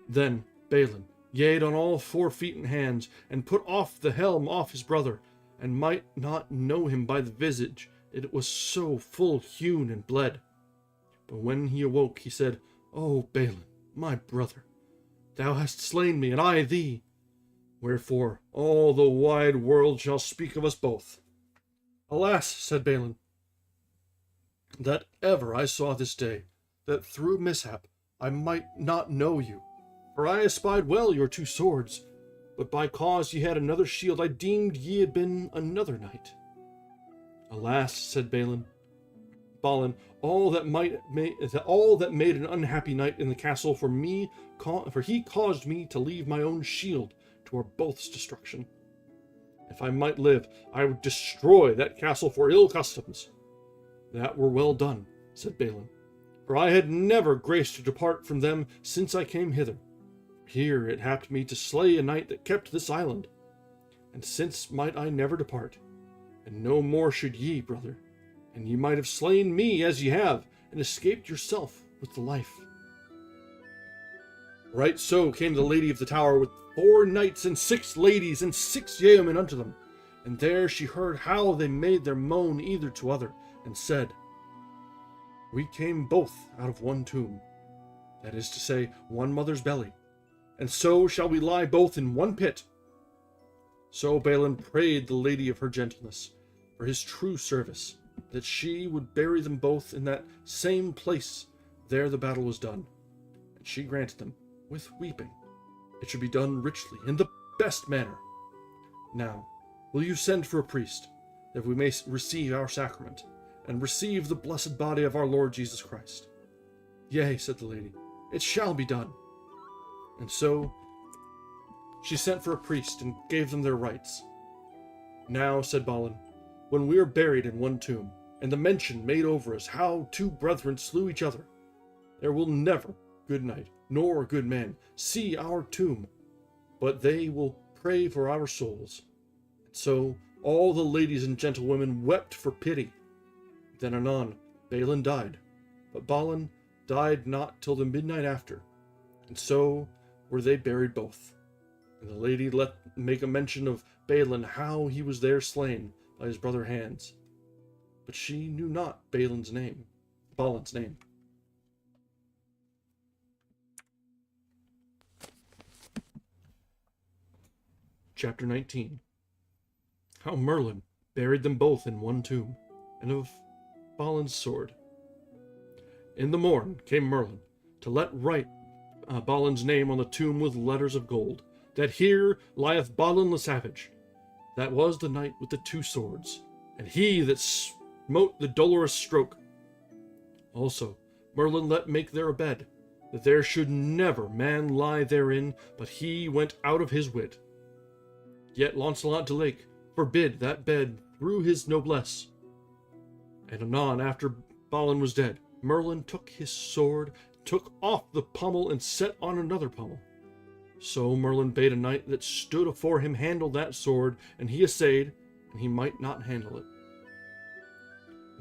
Then Balin yea on all 4 feet and hands, and put off the helm off his brother, and might not know him by the visage, it was so full hewn and bled. But when he awoke, he said, O Balin, my brother, thou hast slain me, and I thee. Wherefore all the wide world shall speak of us both. Alas, said Balin, that ever I saw this day, that through mishap I might not know you. For I espied well your 2 swords, but by cause ye had another shield, I deemed ye had been another knight. Alas, said Balin, all that made an unhappy knight in the castle for he caused me to leave my own shield to our both's destruction. If I might live, I would destroy that castle for ill customs. That were well done, said Balin, for I had never grace to depart from them since I came hither. Here it happed me to slay a knight that kept this island, and since might I never depart, and no more should ye, brother, and ye might have slain me as ye have, and escaped yourself with the life. Right so came the Lady of the Tower with 4 knights and 6 ladies and 6 yeomen unto them. And there she heard how they made their moan either to other, and said, We came both out of one tomb, that is to say, one mother's belly, and so shall we lie both in one pit. So Balin prayed the Lady of her gentleness, for his true service, that she would bury them both in that same place. There the battle was done, and she granted them, with weeping, it should be done richly, in the best manner. Now, will you send for a priest, that we may receive our sacrament, and receive the blessed body of our Lord Jesus Christ? Yea, said the lady, it shall be done. And so she sent for a priest, and gave them their rites. Now, said Balin, when we are buried in one tomb, and the mention made over us how 2 brethren slew each other, there will never good knight nor good man see our tomb, but they will pray for our souls. And so all the ladies and gentlewomen wept for pity. Then anon Balin died, but Balin died not till the midnight after, and so were they buried both. And the lady let make a mention of Balin how he was there slain by his brother hands, but she knew not Balin's name, Balin's name. Chapter 19. How Merlin buried them both in one tomb, and of Balin's sword. In the morn came Merlin to let write Balin's name on the tomb with letters of gold, that here lieth Balin the Savage. That was the knight with the 2 swords, and he that smote the dolorous stroke. Also Merlin let make there a bed, that there should never man lie therein, but he went out of his wit. Yet Launcelot de Lake forbid that bed through his noblesse. And anon after Balin was dead, Merlin took his sword, took off the pommel, and set on another pommel. So Merlin bade a knight that stood afore him handle that sword, and he essayed, and he might not handle it.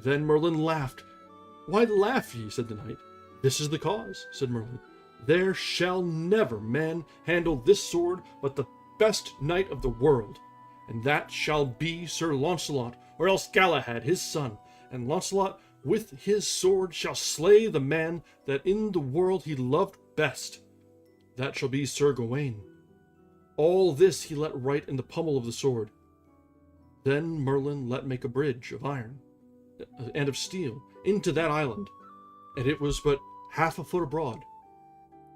Then Merlin laughed. Why laugh ye? Said the knight. This is the cause, said Merlin. There shall never man handle this sword but the best knight of the world, and that shall be Sir Launcelot, or else Galahad his son, and Launcelot with his sword shall slay the man that in the world he loved best. That shall be Sir Gawain. All this he let write in the pommel of the sword. Then Merlin let make a bridge of iron and of steel into that island, and it was but 1/2 foot abroad.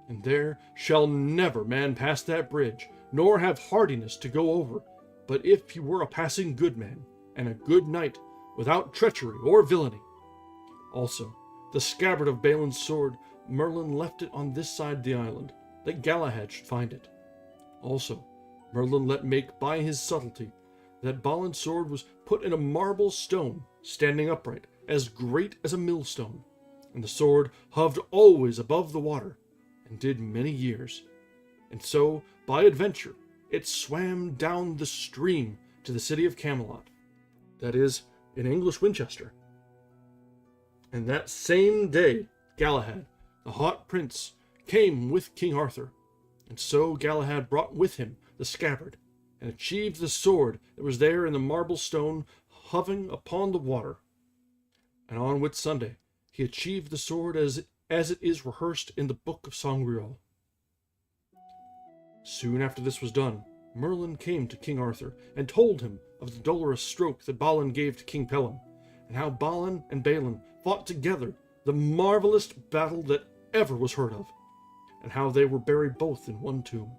And there shall never man pass that bridge, nor have hardiness to go over, but if he were a passing good man, and a good knight, without treachery or villainy. Also, the scabbard of Balin's sword, Merlin left it on this side the island, that Galahad should find it. Also, Merlin let make by his subtlety, that Balin's sword was put in a marble stone, standing upright, as great as a millstone, and the sword hovered always above the water, and did many years. And so, by adventure, it swam down the stream to the city of Camelot, that is, in English Winchester. And that same day, Galahad, the hot prince, came with King Arthur, and so Galahad brought with him the scabbard, and achieved the sword that was there in the marble stone hovering upon the water. And on Whitsunday he achieved the sword as it is rehearsed in the book of Sangreal. Soon after this was done, Merlin came to King Arthur, and told him of the dolorous stroke that Balin gave to King Pellam, and how Balin and Balin fought together the marvelous battle that ever was heard of, and how they were buried both in one tomb.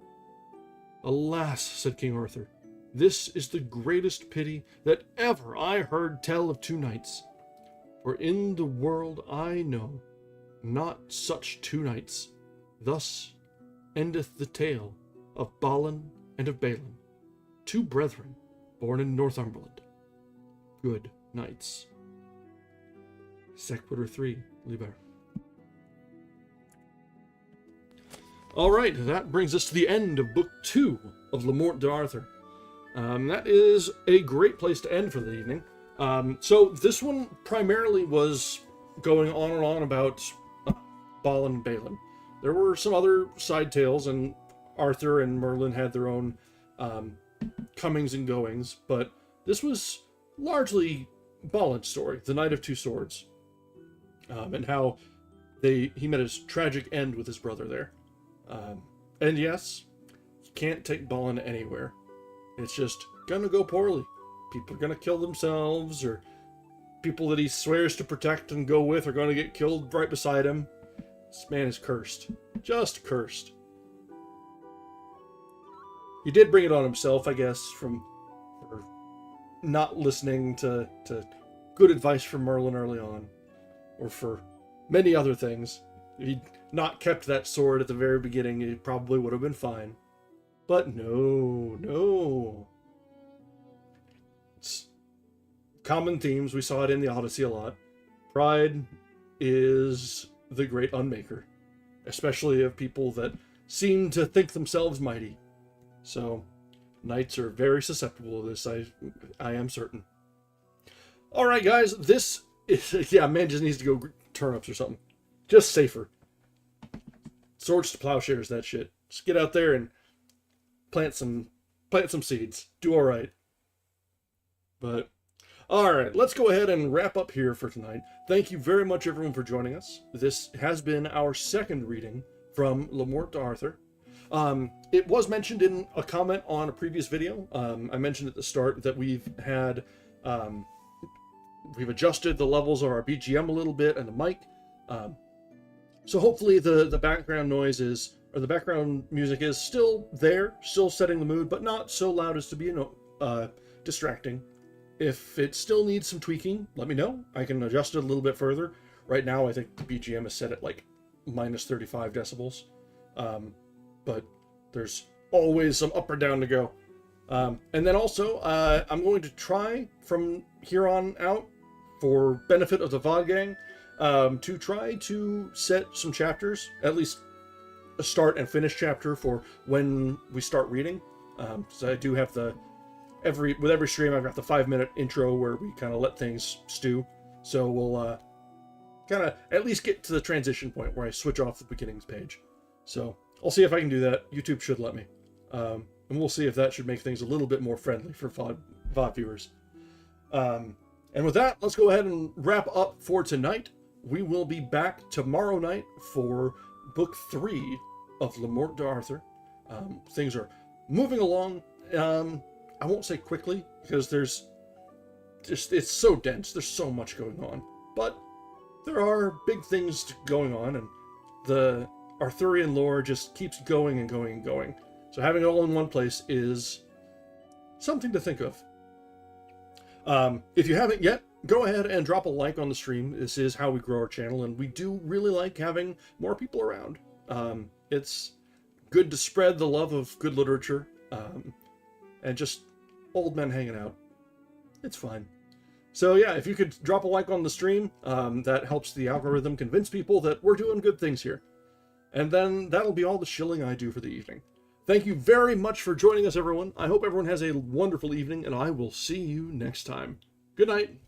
Alas, said King Arthur, this is the greatest pity that ever I heard tell of 2 knights, for in the world I know not such 2 knights. Thus endeth the tale of Balin and of Balin, 2 brethren born in Northumberland, good knights. Sequitur 3, Liber. Alright, that brings us to the end of Book 2 of Le Morte d'Arthur. That is a great place to end for the evening. So this one primarily was going on and on about Balin and Balin. There were some other side tales, and Arthur and Merlin had their own comings and goings, but this was largely Balin's story, the Knight of Two Swords, and how he met his tragic end with his brother there. And yes, you can't take Balin anywhere. It's just gonna go poorly. People are gonna kill themselves, or people that he swears to protect and go with are gonna get killed right beside him. This man is cursed. Just cursed. He did bring it on himself, I guess, for not listening to good advice from Merlin early on, or for many other things. If he'd not kept that sword at the very beginning, it probably would have been fine. But no. It's common themes. We saw it in the Odyssey a lot. Pride is the great unmaker, especially of people that seem to think themselves mighty. So, knights are very susceptible to this, I am certain. Alright guys, this is, yeah, man just needs to go turnips or something. Just safer. Swords to plowshares, that shit. Just get out there and plant some seeds. Do alright. But, alright, let's go ahead and wrap up here for tonight. Thank you very much everyone for joining us. This has been our second reading from Morte to Arthur. It was mentioned in a comment on a previous video. I mentioned at the start that we've adjusted the levels of our BGM a little bit and the mic. So hopefully the background noise is, or the background music is still there, still setting the mood, but not so loud as to be distracting. If it still needs some tweaking, let me know. I can adjust it a little bit further. Right now, I think the BGM is set at like minus 35 decibels. But there's always some up or down to go. And then also, I'm going to try from here on out, for benefit of the VOD gang, to try to set some chapters, at least a start and finish chapter for when we start reading. So I do have with every stream, I've got the 5-minute intro where we kind of let things stew. So we'll kind of at least get to the transition point where I switch off the beginnings page. So I'll see if I can do that. YouTube should let me. And we'll see if that should make things a little bit more friendly for VOD viewers. And with that, let's go ahead and wrap up for tonight. We will be back tomorrow night for Book 3 of Morte to Arthur. Things are moving along. I won't say quickly, because it's so dense. There's so much going on. But there are big things going on, and the Arthurian lore just keeps going and going and going. So having it all in one place is something to think of. If you haven't yet, go ahead and drop a like on the stream. This is how we grow our channel, and we do really like having more people around. It's good to spread the love of good literature, and just old men hanging out. It's fun. So yeah, if you could drop a like on the stream, that helps the algorithm convince people that we're doing good things here. And then that'll be all the shilling I do for the evening. Thank you very much for joining us, everyone. I hope everyone has a wonderful evening, and I will see you next time. Good night.